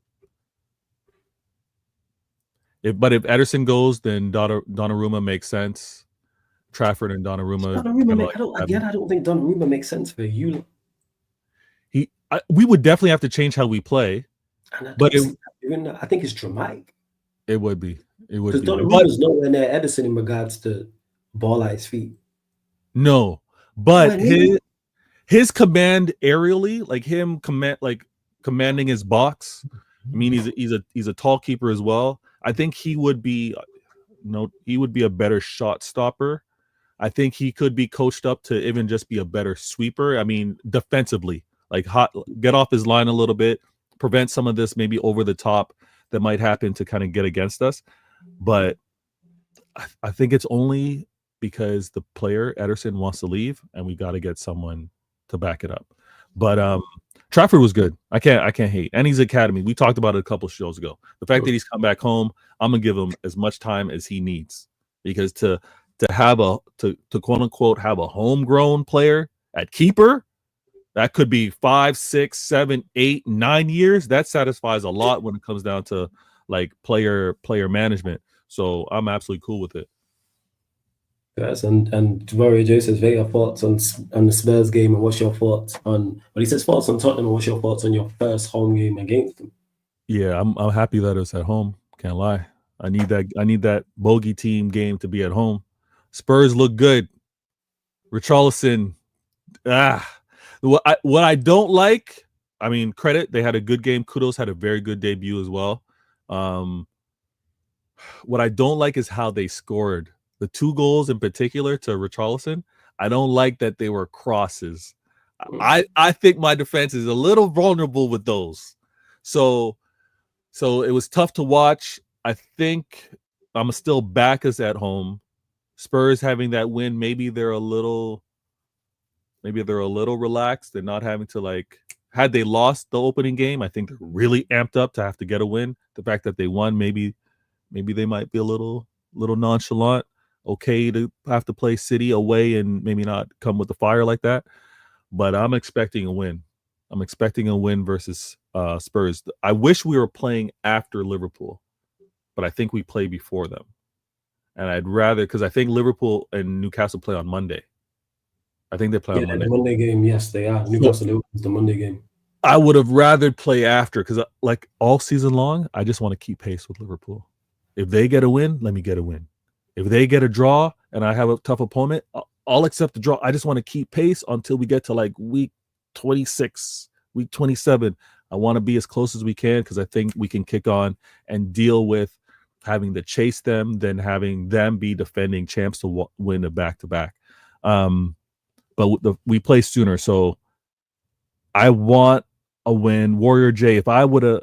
But if Ederson goes, then Donnarumma makes sense. Trafford and Donnarumma. I don't think Donnarumma makes sense for you. We would definitely have to change how we play. But I think it's dramatic. It would be. It would be. Because Donnarumma's nowhere near Ederson in regards to ball at his feet. No, but his command aerially, like him commanding his box. I mean, he's a tall keeper as well. I think he would be a better shot stopper. I think he could be coached up to even just be a better sweeper. I mean, defensively, get off his line a little bit, prevent some of this maybe over the top that might happen to kind of get against us. But I think it's only because the player Ederson wants to leave, and we got to get someone to back it up. But Trafford was good. I can't hate. And he's academy. We talked about it a couple shows ago. The fact that he's come back home, I'm gonna give him as much time as he needs, because to quote unquote have a homegrown player at keeper, that could be 5, 6, 7, 8, 9 years. That satisfies a lot when it comes down to like player management. So I'm absolutely cool with it. Yes, and Warrior J says, "What are your thoughts on the Spurs game, and what's your thoughts on?" But he says, "Thoughts on Tottenham, and what's your thoughts on your first home game against them?" Yeah, I'm happy that it's at home. Can't lie. I need that bogey team game to be at home. Spurs look good. Richarlison. What I don't like. I mean, credit, they had a good game. Kudos had a very good debut as well. What I don't like is how they scored. The 2 goals in particular to Richarlison, I don't like that they were crosses. I think my defense is a little vulnerable with those. So it was tough to watch. I think I'm still back us at home. Spurs having that win, maybe they're a little relaxed. They're not having to, like, had they lost the opening game, I think they're really amped up to have to get a win. The fact that they won, maybe they might be a little nonchalant. Okay to have to play City away and maybe not come with the fire like that. But I'm expecting a win. I'm expecting a win versus Spurs. I wish we were playing after Liverpool, but I think we play before them. And I'd rather, because I think Liverpool and Newcastle play on Monday. I think they play on Monday. The Monday game, yes, they are. Newcastle is the Monday game. I would have rather play after, because like all season long, I just want to keep pace with Liverpool. If they get a win, let me get a win. If they get a draw and I have a tough opponent, I'll accept the draw. I just want to keep pace until we get to like week 26, week 27. I want to be as close as we can, because I think we can kick on and deal with having to chase them than having them be defending champs to win a back-to-back. But we play sooner, so I want a win. Warrior J, if I would have...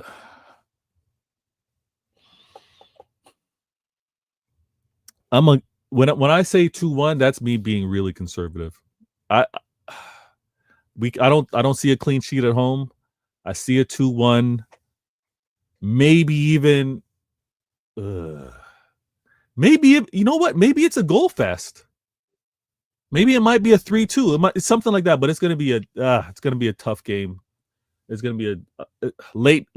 When I say 2-1, that's me being really conservative. I don't see a clean sheet at home. I see a 2-1, maybe even maybe you know what? Maybe it's a goal fest. Maybe it might be a 3-2. It's something like that. But it's gonna be a tough game. It's gonna be a late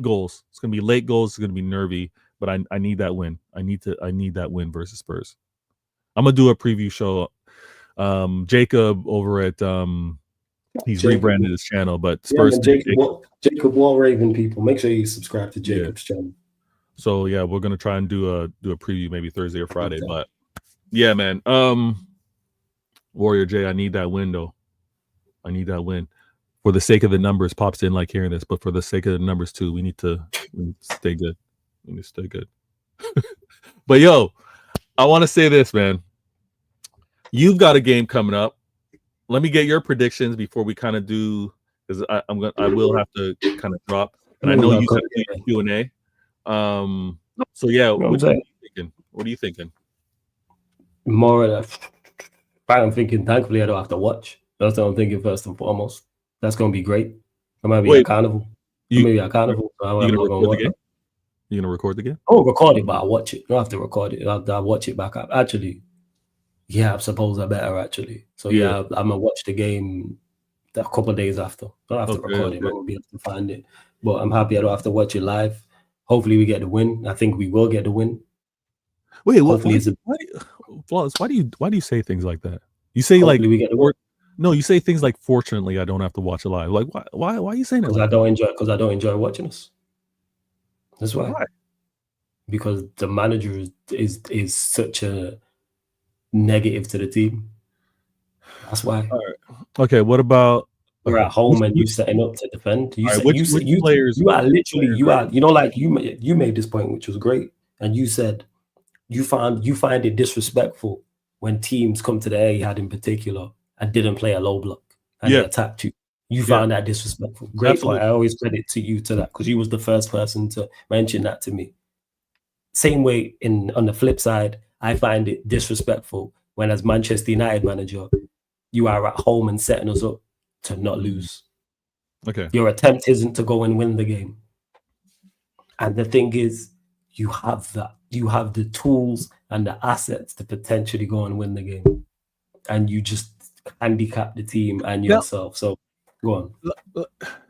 goals. It's gonna be late goals. It's gonna be nervy. But I need that win. I need that win versus Spurs. I'm gonna do a preview show. Jacob over at he's rebranded his channel, but Spurs. Yeah, Jacob Wallraven, people, make sure you subscribe to Jacob's channel. So yeah, we're gonna try and do a preview maybe Thursday or Friday. Okay. But yeah, man. Warrior J, I need that win though. I need that win. For the sake of the numbers, Pops didn't like hearing this, but for the sake of the numbers too, we need to stay good. We need to stay good. But yo, I want to say this, man. You've got a game coming up. Let me get your predictions before we kind of do, because I will have to kind of drop. And I know you said Q&A. So yeah, what are you thinking? What are you thinking? More of that. I'm thinking, thankfully, I don't have to watch. That's what I'm thinking first and foremost. That's going to be great. I might be at Carnival. Maybe at Carnival. So you going to record the game? I'll record it, but I'll watch it. I don't have to record it. I'll watch it back up. Actually, yeah, I suppose I better, actually. So yeah, I'm going to watch the game a couple of days after. I don't have to record it. I won't be able to find it. But I'm happy I don't have to watch it live. Hopefully we get the win. I think we will get the win. Wait, why do you say things like that? You say like we get the win. No, you say things like, fortunately, I don't have to watch it live. Like, why are you saying that? Because I don't enjoy watching us. That's why. Because the manager is such a negative to the team. That's why. All right. Okay, what about we're at home and you setting up to defend? You made this point, which was great, and you said you find it disrespectful when teams come to the A in particular and didn't play a low block and they attacked you. You found that disrespectful. Great point. I always credit to you to that, because you was the first person to mention that to me. Same way on the flip side, I find it disrespectful when, as Manchester United manager, you are at home and setting us up to not lose. Okay. Your attempt isn't to go and win the game. And the thing is, you have that. You have the tools and the assets to potentially go and win the game. And you just handicap the team and yourself. So go on.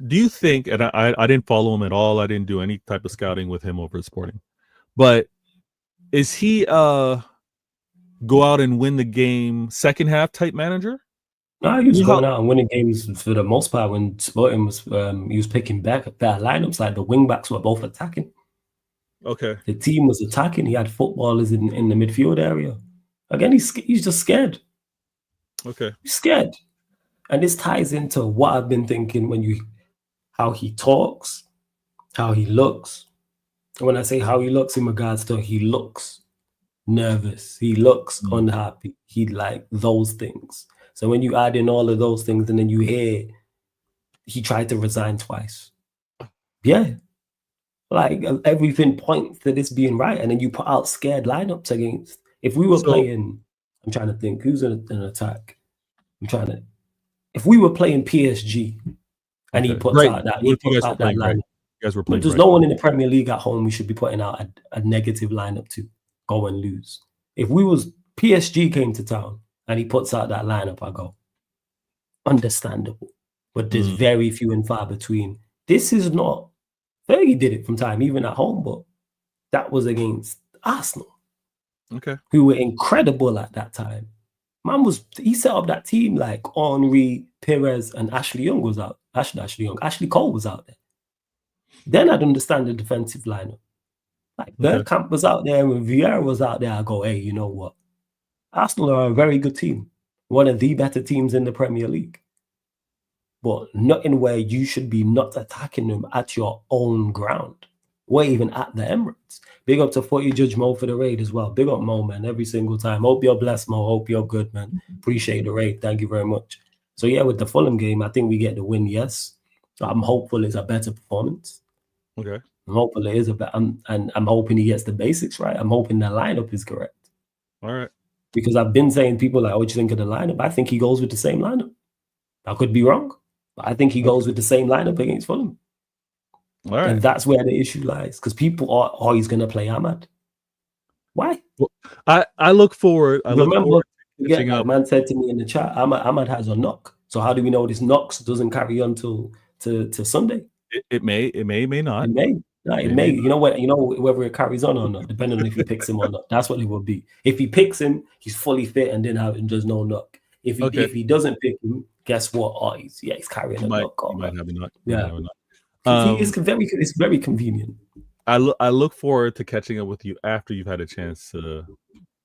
Do you think, and I didn't follow him at all, I didn't do any type of scouting with him over at Sporting, but is he go out and win the game second half type manager? No, he was going out and winning games for the most part when Sporting was he was picking back better lineups. Like the wing backs were both attacking. Okay. The team was attacking. He had footballers in the midfield area. Again, he's just scared. Okay. He's scared. And this ties into what I've been thinking how he talks, how he looks. And when I say how he looks in regards to he looks, nervous. He looks unhappy. He like those things. So when you add in all of those things and then you hear he tried to resign twice. Yeah. Like everything points to this being right. And then you put out scared lineups against. If we were playing, I'm trying to think who's in an attack. If we were playing PSG and he puts out that, lineup. You guys were playing. There's no one in the Premier League at home we should be putting out a negative lineup to go and lose. If we was PSG came to town and he puts out that lineup, I go, understandable. But there's very few and far between. This is not. Fergie did it from time, even at home, but that was against Arsenal. Okay. Who were incredible at that time. He set up that team like Henry, Perez, and Ashley Young was out. Ashley Cole was out there. Then I'd understand the defensive lineup. Like Bergkamp was out there and Vieira was out there. I go, hey, you know what? Arsenal are a very good team. One of the better teams in the Premier League. But not in where you should be not attacking them at your own ground. Or even at the Emirates. Big up to 40 Judge Mo for the raid as well. Big up Mo, man, every single time. Hope you're blessed, Mo. Hope you're good, man. Appreciate the raid. Thank you very much. So yeah, with the Fulham game, I think we get the win, yes. I'm hopeful it's a better performance. Okay. I'm hopeful it is and I'm hoping he gets the basics right. I'm hoping the lineup is correct. All right. Because I've been saying people like, what do you think of the lineup? I think he goes with the same lineup. I could be wrong, but I think he goes with the same lineup against Fulham. All right. And that's where the issue lies. Because people are, oh, he's going to play Ahmad. Why? Well, I look forward. Man said to me in the chat, Ahmad has a knock. So how do we know this knocks doesn't carry on to Sunday? It may not. It may. No, it may. You know what? You know whether it carries on or not, depending on if he picks him or not. That's what it will be. If he picks him, he's fully fit and then there's no knock. If he doesn't pick him, guess what? Oh, he's carrying a knock. He might have a knock. Yeah. It's very convenient. I look forward to catching up with you after you've had a chance to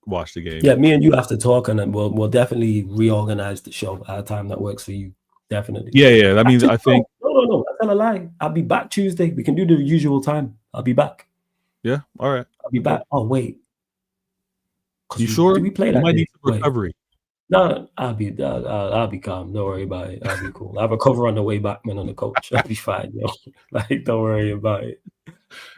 watch the game. Yeah, me and you have to talk, and then we'll definitely reorganize the show at a time that works for you. Definitely. Yeah. That means I think. No. I tell a lie. I'll be back Tuesday. We can do the usual time. I'll be back. Yeah. All right. I'll be back. Oh wait. You sure? Do we play that? You might need some recovery. No, I'll be calm. Don't worry about it. I'll be cool. I have a cover on the way back, man, on the coach. I'll be fine, yo. Like, don't worry about it.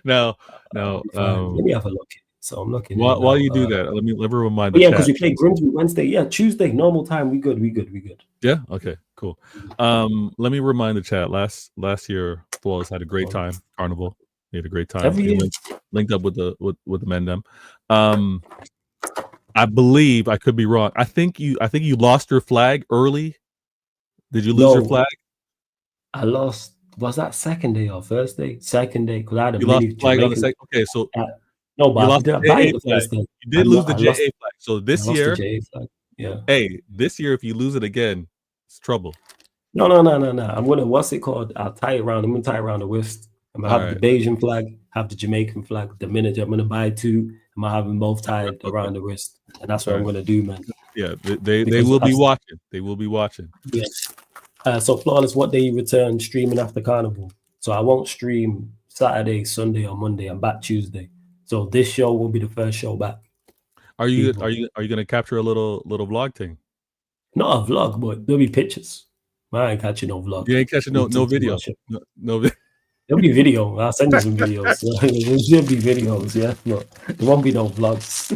No. Let me have a look. So I'm looking. While you do that, let me remind. Yeah, because we play Grimsby Wednesday. Yeah, Tuesday, normal time. We good. Yeah. Okay. Cool. Let me remind the chat. Last year, Flawless had a great time. Carnival. He had a great time. Every year. Linked up with the Mendem. I believe, I could be wrong. I think you lost your flag early. Did you lose your flag? I lost. Was that second day or first day? Second day, because I had a lost flag on the second. Okay, so no, but you lost the first day. You did lose the JA flag. So this year, yeah. Hey, this year if you lose it again, it's trouble. No. I'm gonna. What's it called? I'm gonna tie it around the wrist. I'm gonna have the Bayesian flag, have the Jamaican flag. The minute I'm gonna buy two, I'm gonna have them both tied around the wrist, and that's what I'm gonna do, man. Yeah, they will be watching. They will be watching. Yes. So Flawless, what day you return streaming after Carnival? So I won't stream Saturday, Sunday, or Monday. I'm back Tuesday. So this show will be the first show back. Are you gonna capture a little vlog thing? Not a vlog, but there'll be pictures. I ain't catching no vlog. You ain't catching no video. No video. There'll be video. I'll send you some videos. There'll be videos, yeah. No, there won't be no vlogs.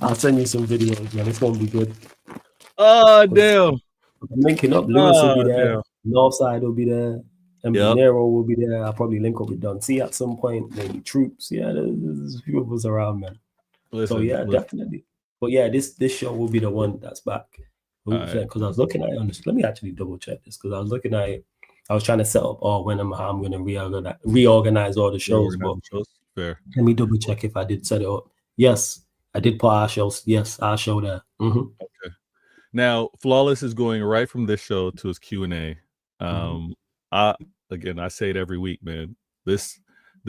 I'll send you some videos, man. It's gonna be good. Oh damn! I'm linking up. Lewis will be there. Northside will be there. And Nero will be there. I'll probably link up with Don C at some point. Maybe Troops. Yeah, there's a few of us around, man. Definitely. But yeah, this show will be the one that's back. Because I was looking at it. Let me actually double check this because I was looking at it. I was trying to set up when I'm going to reorganize all the shows. Fair. Let me double check if I did set it up. Yes, I did put our shows. Yes, our show there. Mm-hmm. Okay. Now, Flawless is going right from this show to his Q&A. I say it every week, man. This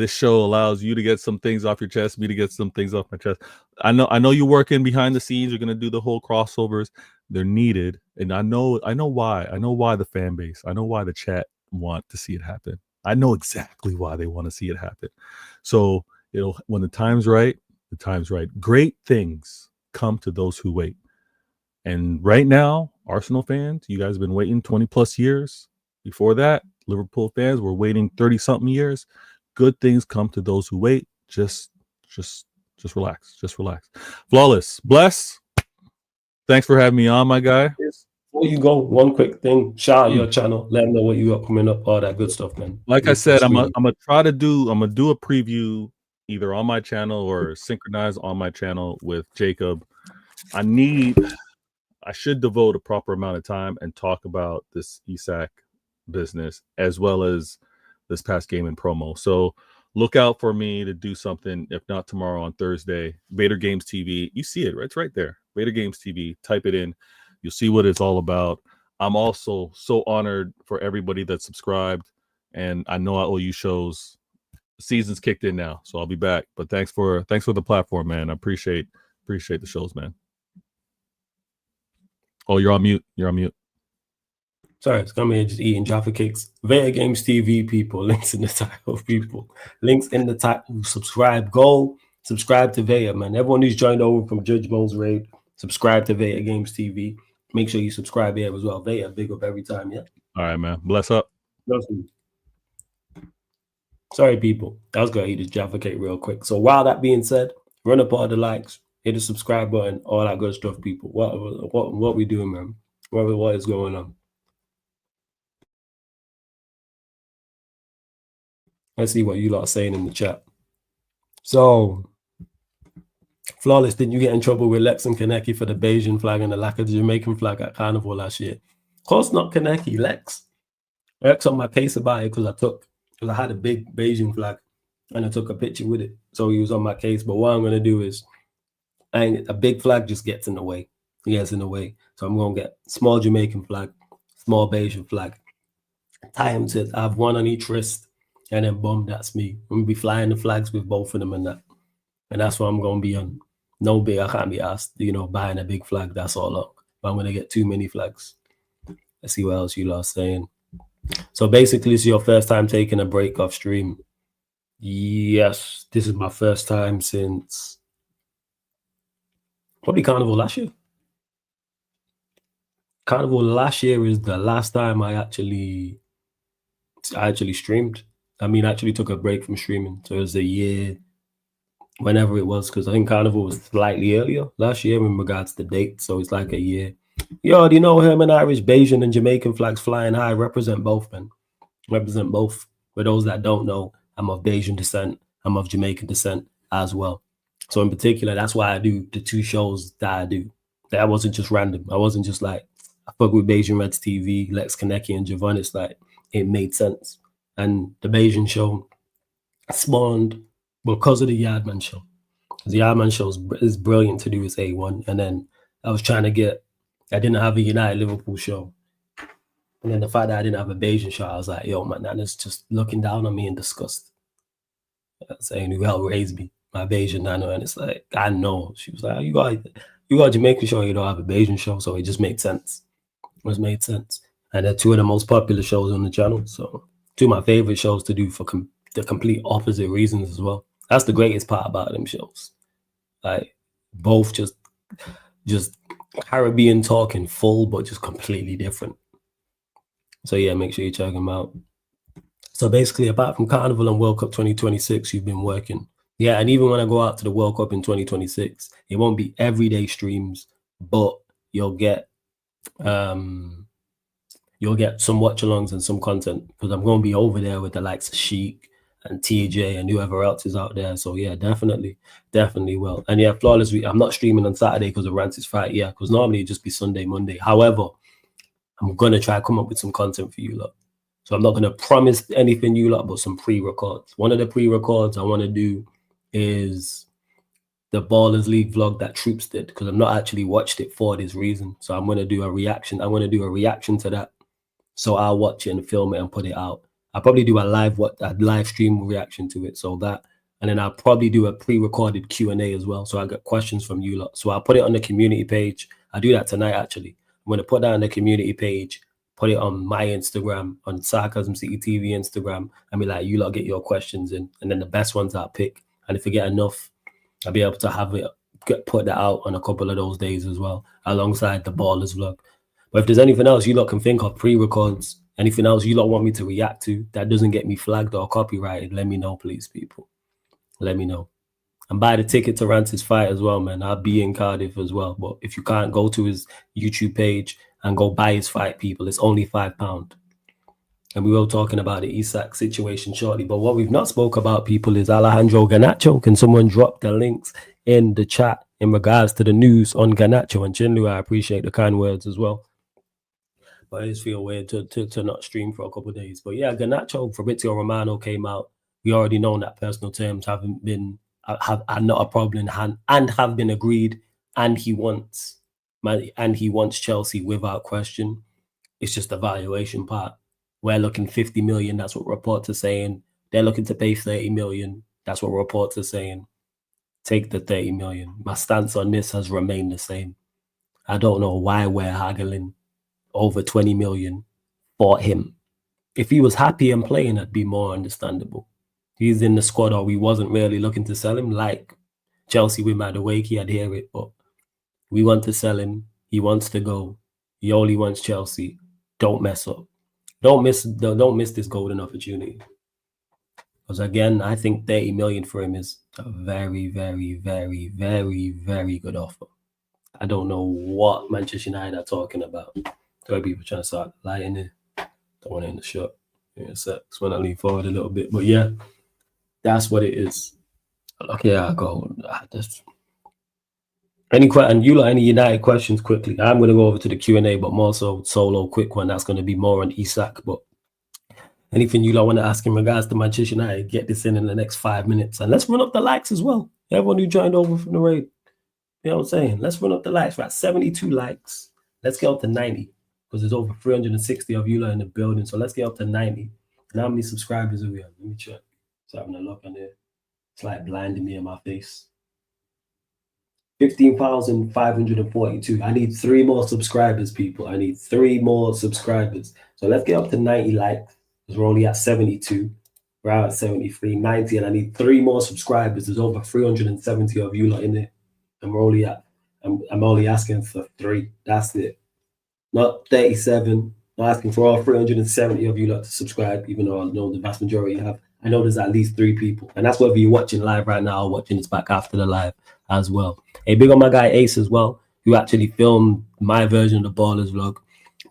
show allows you to get some things off your chest, me to get some things off my chest. I know you're working behind the scenes. You're gonna do the whole crossovers. They're needed, and I know why. I know why the fan base. I know why the chat want to see it happen. I know exactly why they want to see it happen. So when the time's right, the time's right. Great things come to those who wait. And right now, Arsenal fans, you guys have been waiting 20 plus years. Before that, Liverpool fans were waiting 30 something years. Good things come to those who wait. Just relax. Just relax. Flawless. Bless. Thanks for having me on, my guy. Before you go, one quick thing. Shout out your channel. Let them know what you got coming up. All that good stuff, man. Like I said, I'm gonna do a preview either on my channel or synchronize on my channel with Jacob. I should devote a proper amount of time and talk about this Isak business as well as this past game in promo. So look out for me to do something, if not tomorrow, on Thursday. Vader Games TV. You see it, right? It's right there. Vader Games TV. Type it in. You'll see what it's all about. I'm also so honored for everybody that subscribed, and I know I owe you shows. The season's kicked in now, so I'll be back. But thanks for the platform, man. I appreciate the shows, man. Oh, you're on mute. You're on mute. Sorry, it's coming here just eating Jaffa cakes. Vader Games TV, people. Links in the title, people. Links in the title. Subscribe. Go subscribe to Vader, man. Everyone who's joined over from Judge Mo's raid, subscribe to Vader Games TV. Make sure you subscribe here as well. Vader, big up every time, yeah? All right, man. Bless up. Sorry, people. I was going to eat this Jaffa cake real quick. So while that being said, run up all the likes, hit the subscribe button, all that good stuff, people. What we doing, man? What is going on? Let's see what you lot are saying in the chat. So, Flawless, didn't you get in trouble with Lex and Kaneki for the Bayesian flag and the lack of the Jamaican flag at Carnival last year? Of course not, Kaneki. Lex on my case about it because I had a big Bayesian flag and I took a picture with it. So he was on my case. But what I'm going to do is, a big flag just gets in the way. It gets in the way. So I'm going to get small Jamaican flag, small Bayesian flag. Tie them to, I have one on each wrist. And then boom, that's me. I'm gonna be flying the flags with both of them and that. And that's what I'm gonna be on. No big, I can't be asked, buying a big flag, that's all up. But I'm gonna get too many flags. Let's see what else you lot are saying. So basically, it's your first time taking a break off stream. Yes, this is my first time since probably Carnival last year. Carnival last year is the last time I actually streamed. I actually took a break from streaming. So it was a year, whenever it was, because I think Carnival was slightly earlier last year in regards to date. So it's like a year. Yo, do you know Herman Irish, Bayesian, and Jamaican flags flying high represent both, man? Represent both. For those that don't know, I'm of Bayesian descent. I'm of Jamaican descent as well. So in particular, that's why I do the two shows that I do. That wasn't just random. I wasn't just like, I fuck with Bayesian Reds TV, Lex Kaneki, and Javon. It's like, it made sense. And the Bayesian show spawned because of the Yardman show. The Yardman show is brilliant to do as A1. And then I was trying to I didn't have a United Liverpool show. And then the fact that I didn't have a Bayesian show, I was like, yo, my nana's just looking down on me in disgust. Saying who hell raised me, my Bayesian nana. And it's like, I know. She was like, you got a Jamaican show, you don't have a Bayesian show. So it just made sense. It just made sense. And they're two of the most popular shows on the channel. So two of my favorite shows to do for the complete opposite reasons as well. That's the greatest part about them shows. Like both just Caribbean talking full, but just completely different. So yeah, make sure you check them out. So basically, apart from Carnival and World Cup 2026, you've been working. Yeah, and even when I go out to the World Cup in 2026, it won't be everyday streams, but you'll get some watch-alongs and some content because I'm going to be over there with the likes of Sheik and TJ and whoever else is out there. So yeah, definitely will. And yeah, Flawless Week. I'm not streaming on Saturday because of Rancis fight. Yeah, because normally it'd just be Sunday, Monday. However, I'm going to try to come up with some content for you lot. So I'm not going to promise anything you lot, but some pre-records. One of the pre-records I want to do is the Ballers League vlog that Troops did because I've not actually watched it for this reason. So I'm going to do a reaction. I want to do a reaction to that. So I'll watch it and film it and put it out. I'll probably do a live stream reaction to it. So that, and then I'll probably do a pre-recorded Q&A as well. So I get questions from you lot. So I'll put it on the community page. I'll do that tonight, actually. I'm going to put that on the community page, put it on my Instagram, on Sarcasm City TV Instagram, and be like, you lot get your questions in. And then the best ones I'll pick. And if I get enough I'll be able to have it put that out on a couple of those days as well, alongside the Ballers vlog. But if there's anything else you lot can think of, pre-records, anything else you lot want me to react to that doesn't get me flagged or copyrighted, let me know, please, people. Let me know. And buy the ticket to Rance's fight as well, man. I'll be in Cardiff as well. But if you can't, go to his YouTube page and go buy his fight, people. It's only £5. And we will talking about the Isak situation shortly. But what we've not spoke about, people, is Alejandro Garnacho. Can someone drop the links in the chat in regards to the news on Garnacho? And Chinlu, I appreciate the kind words as well. But I just feel weird to not stream for a couple of days. But yeah, Garnacho, Fabrizio Romano came out. We already know that personal terms are not a problem and have been agreed. And he wants Chelsea without question. It's just the valuation part. We're looking 50 million. That's what reports are saying. They're looking to pay 30 million. That's what reports are saying. Take the 30 million. My stance on this has remained the same. I don't know why we're haggling over 20 million for him. If he was happy and playing, it'd be more understandable. He's in the squad, or we wasn't really looking to sell him. Like Chelsea with Madueke, I'd hear it, but we want to sell him. He wants to go. He only wants Chelsea. Don't mess up. Don't miss this golden opportunity. Because again, I think 30 million for him is a very, very, very, very, very good offer. I don't know what Manchester United are talking about. There are people trying to start lying here. Don't want to end the shot. Yeah, so when I lean forward a little bit. But yeah, that's what it is. Okay, I'll go. And you lot, any United questions quickly? I'm going to go over to the Q&A, but more so solo quick one. That's going to be more on Isak. But anything you lot want to ask in regards to Manchester United, get this in the next 5 minutes. And let's run up the likes as well. Everyone who joined over from the raid. You know what I'm saying? Let's run up the likes. We're at 72 likes. Let's get up to 90. Because there's over 360 of you lot in the building. So let's get up to 90. And how many subscribers are we on? Let me check. Just having a look on there. It's like blinding me in my face. 15,542. I need 3 more subscribers, people. I need 3 more subscribers. So let's get up to 90 likes. Because we're only at 72. We're out at 73, 90. And I need 3 more subscribers. There's over 370 of you lot in there. And we're only at, I'm only asking for 3. That's it. Not 37. I'm asking for all 370 of you lot to subscribe, even though I know the vast majority have. I know there's at least 3 people. And that's whether you're watching live right now or watching this back after the live as well. Hey, big on my guy Ace as well, who actually filmed my version of the Ballers vlog.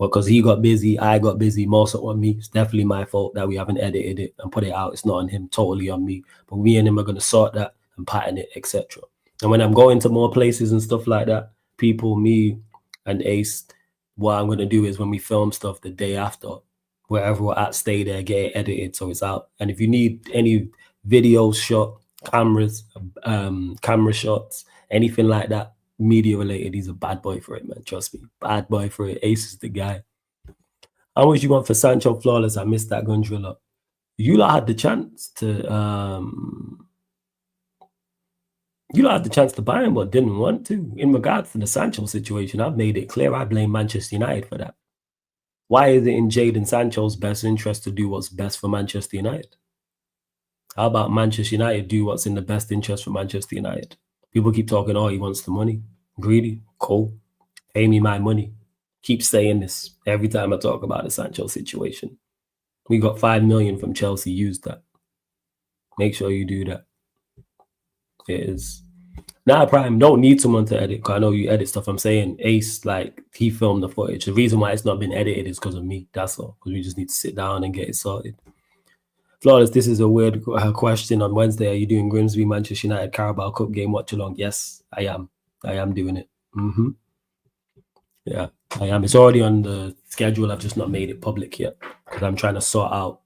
Because he got busy, I got busy, more so on me. It's definitely my fault that we haven't edited it and put it out. It's not on him, totally on me. But me and him are going to sort that and pattern it, etc. And when I'm going to more places and stuff like that, people, me and Ace, what I'm going to do is when we film stuff the day after, wherever we're at, stay there, get it edited so it's out. And if you need any videos shot, cameras, camera shots, anything like that, media related, he's a bad boy for it, man. Trust me. Bad boy for it. Ace is the guy. How much you want for Sancho Flawless? I missed that gun driller. You lot had the chance to buy him, but didn't want to. In regards to the Sancho situation, I've made it clear I blame Manchester United for that. Why is it in Jadon Sancho's best interest to do what's best for Manchester United? How about Manchester United do what's in the best interest for Manchester United? People keep talking, oh, he wants the money. Greedy, cool. Pay me my money. Keep saying this every time I talk about the Sancho situation. We got 5 million from Chelsea. Use that. Make sure you do that. It is. Now, Prime, don't need someone to edit, because I know you edit stuff. I'm saying Ace, like, he filmed the footage. The reason why it's not been edited is because of me. That's all. Because we just need to sit down and get it sorted. Flawless, this is a weird question. On Wednesday, are you doing Grimsby, Manchester United, Carabao Cup game watch-along? Yes, I am. I am doing it. Yeah, I am. It's already on the schedule. I've just not made it public yet, because I'm trying to sort out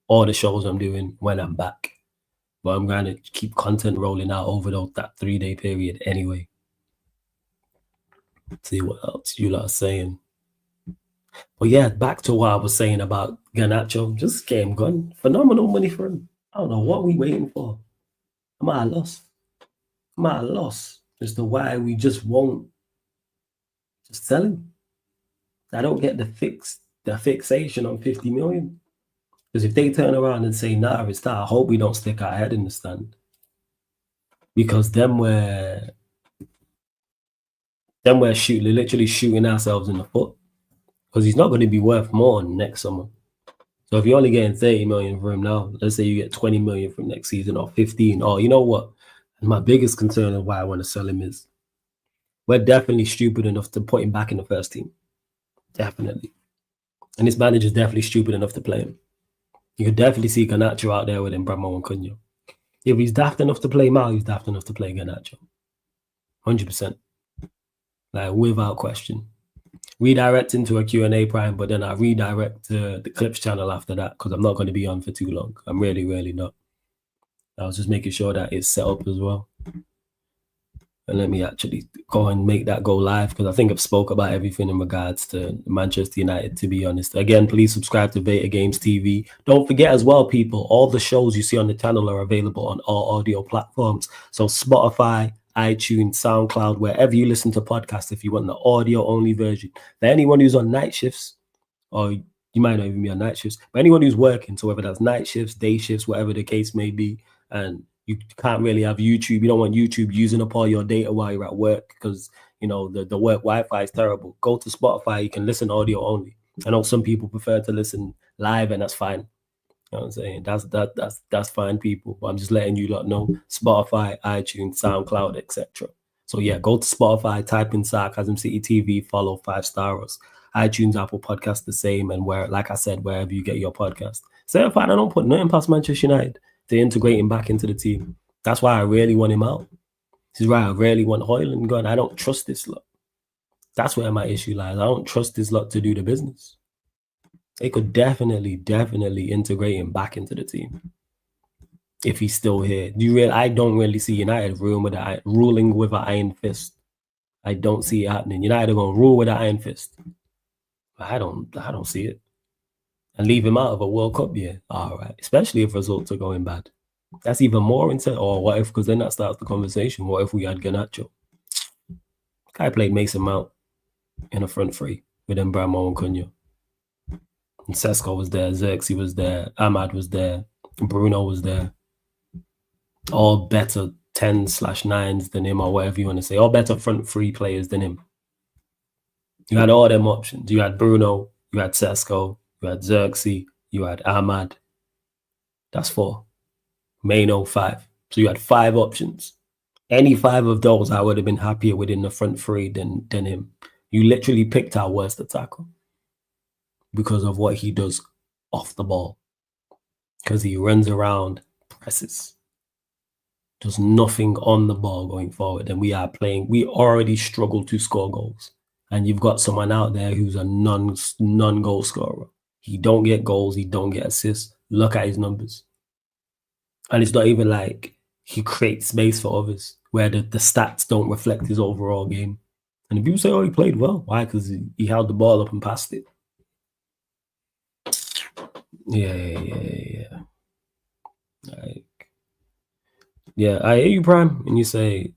all the shows I'm doing when I'm back. But I'm going to keep content rolling out over that 3-day period anyway. See what else you lot are saying. But yeah, back to what I was saying about Garnacho. Just game gone. Phenomenal money for him. I don't know what we waiting for. I'm at a loss. I'm at a loss as to why we just won't just sell him. I don't get the fixation on 50 million. Because if they turn around and say, nah, it's that, I hope we don't stick our head in the stand. because then we're literally shooting ourselves in the foot, because he's not going to be worth more next summer. So if you're only getting 30 million for him now, let's say you get 20 million from next season or 15, or you know what? My biggest concern of why I want to sell him is we're definitely stupid enough to put him back in the first team. Definitely. And this manager's definitely stupid enough to play him. You could definitely see Garnacho out there with him, Bramo and Cunha. If he's daft enough to play Mal, he's daft enough to play Garnacho. 100%. Like, without question. Redirect into a Q&A prime, but then I redirect to the Clips channel after that, because I'm not going to be on for too long. I'm really, really not. I was just making sure that it's set up as well. And let me actually go and make that go live, because I think I've spoke about everything in regards to Manchester United, to be honest. Again, please subscribe to Beta Games TV. Don't forget as well, people, all the shows you see on the channel are available on all audio platforms. So Spotify, iTunes, SoundCloud, wherever you listen to podcasts, if you want the audio-only version. For anyone who's on night shifts, or you might not even be on night shifts, but anyone who's working, so whether that's night shifts, day shifts, whatever the case may be, and you can't really have YouTube. You don't want YouTube using up all your data while you're at work, because, you know, the work Wi-Fi is terrible. Go to Spotify. You can listen audio only. I know some people prefer to listen live, and that's fine. You know what I'm saying? That's fine, people. But I'm just letting you lot know. Spotify, iTunes, SoundCloud, etc. So yeah, go to Spotify, type in Sarcasm City TV, follow 5-star us. iTunes, Apple Podcast, the same, and where, like I said, wherever you get your podcast. Certified, I don't put nothing past Manchester United to integrate him back into the team. That's why I really want him out. This is why I really want Hoyland gone. I don't trust this lot. That's where my issue lies. I don't trust this lot to do the business. They could definitely integrate him back into the team if he's still here. I don't really see United ruling with an iron fist. I don't see it happening. United are going to rule with an iron fist. I don't see it. And leave him out of a World Cup year. All right. Especially if results are going bad. That's even more into, or what if, because then that starts the conversation. What if we had Garnacho? Guy played Mason Mount in a front three with Bramo and Cunha. And Sesko was there, Xerxes was there, Ahmad was there, Bruno was there. All better 10/9s than him, or whatever you want to say. All better front three players than him. You had all them options. You had Bruno, you had Sesko, you had Xerxes, you had Ahmad. That's 4. Maino 5. So you had 5 options. Any 5 of those, I would have been happier within the front three than him. You literally picked our worst attacker because of what he does off the ball. Because he runs around, presses, does nothing on the ball going forward. And we already struggle to score goals. And you've got someone out there who's a non-goal scorer. He don't get goals, he don't get assists. Look at his numbers. And it's not even like he creates space for others, where the stats don't reflect his overall game. And if people say, oh, he played well, why? Because he held the ball up and passed it. Yeah. Yeah, I hear you, Prime, and you say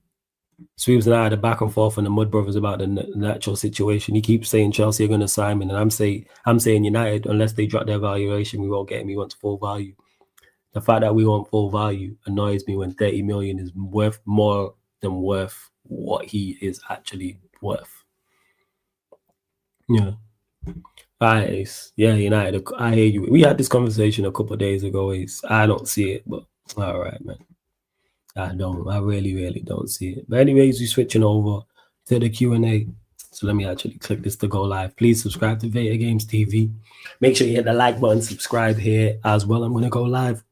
Sweeps and I had a back and forth on the Mud Brothers about the natural situation. He keeps saying Chelsea are going to sign him, and I'm saying United, unless they drop their valuation, we won't get him. He wants full value. The fact that we want full value annoys me when 30 million is worth more than worth what he is actually worth. Yeah. Ace. Yeah, United. I hear you. We had this conversation a couple of days ago. I don't see it, but all right, man. I really don't see it. But anyways, we're switching over to the Q&A. So let me actually click this to go live. Please subscribe to Beta Games TV. Make sure you hit the like button, subscribe here as well. I'm going to go live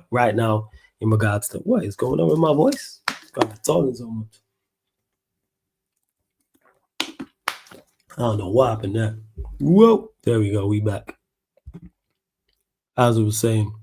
right now in regards to what is going on with my voice. I'm talking so much. I don't know what happened there. Whoa, there we go. We back. As I was saying,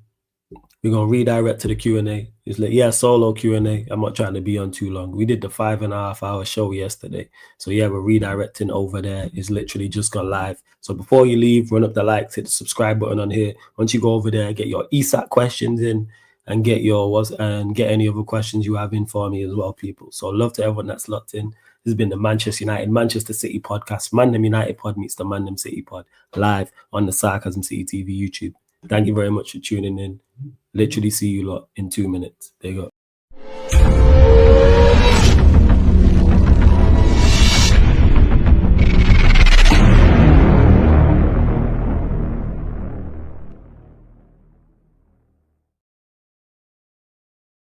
we're going to redirect to the Q&A. It's like, yeah, solo Q&A. I'm not trying to be on too long. We did the 5.5-hour show yesterday. So yeah, we're redirecting over there. It's literally just gone live. So before you leave, run up the likes, hit the subscribe button on here. Once you go over there, get your Isak questions in and get any other questions you have in for me as well, people. So love to everyone that's locked in. This has been the Manchester City podcast. Mandem United pod meets the Mandem City pod live on the Sarcasm City TV YouTube. Thank you very much for tuning in. Literally see you lot in 2 minutes. There you go.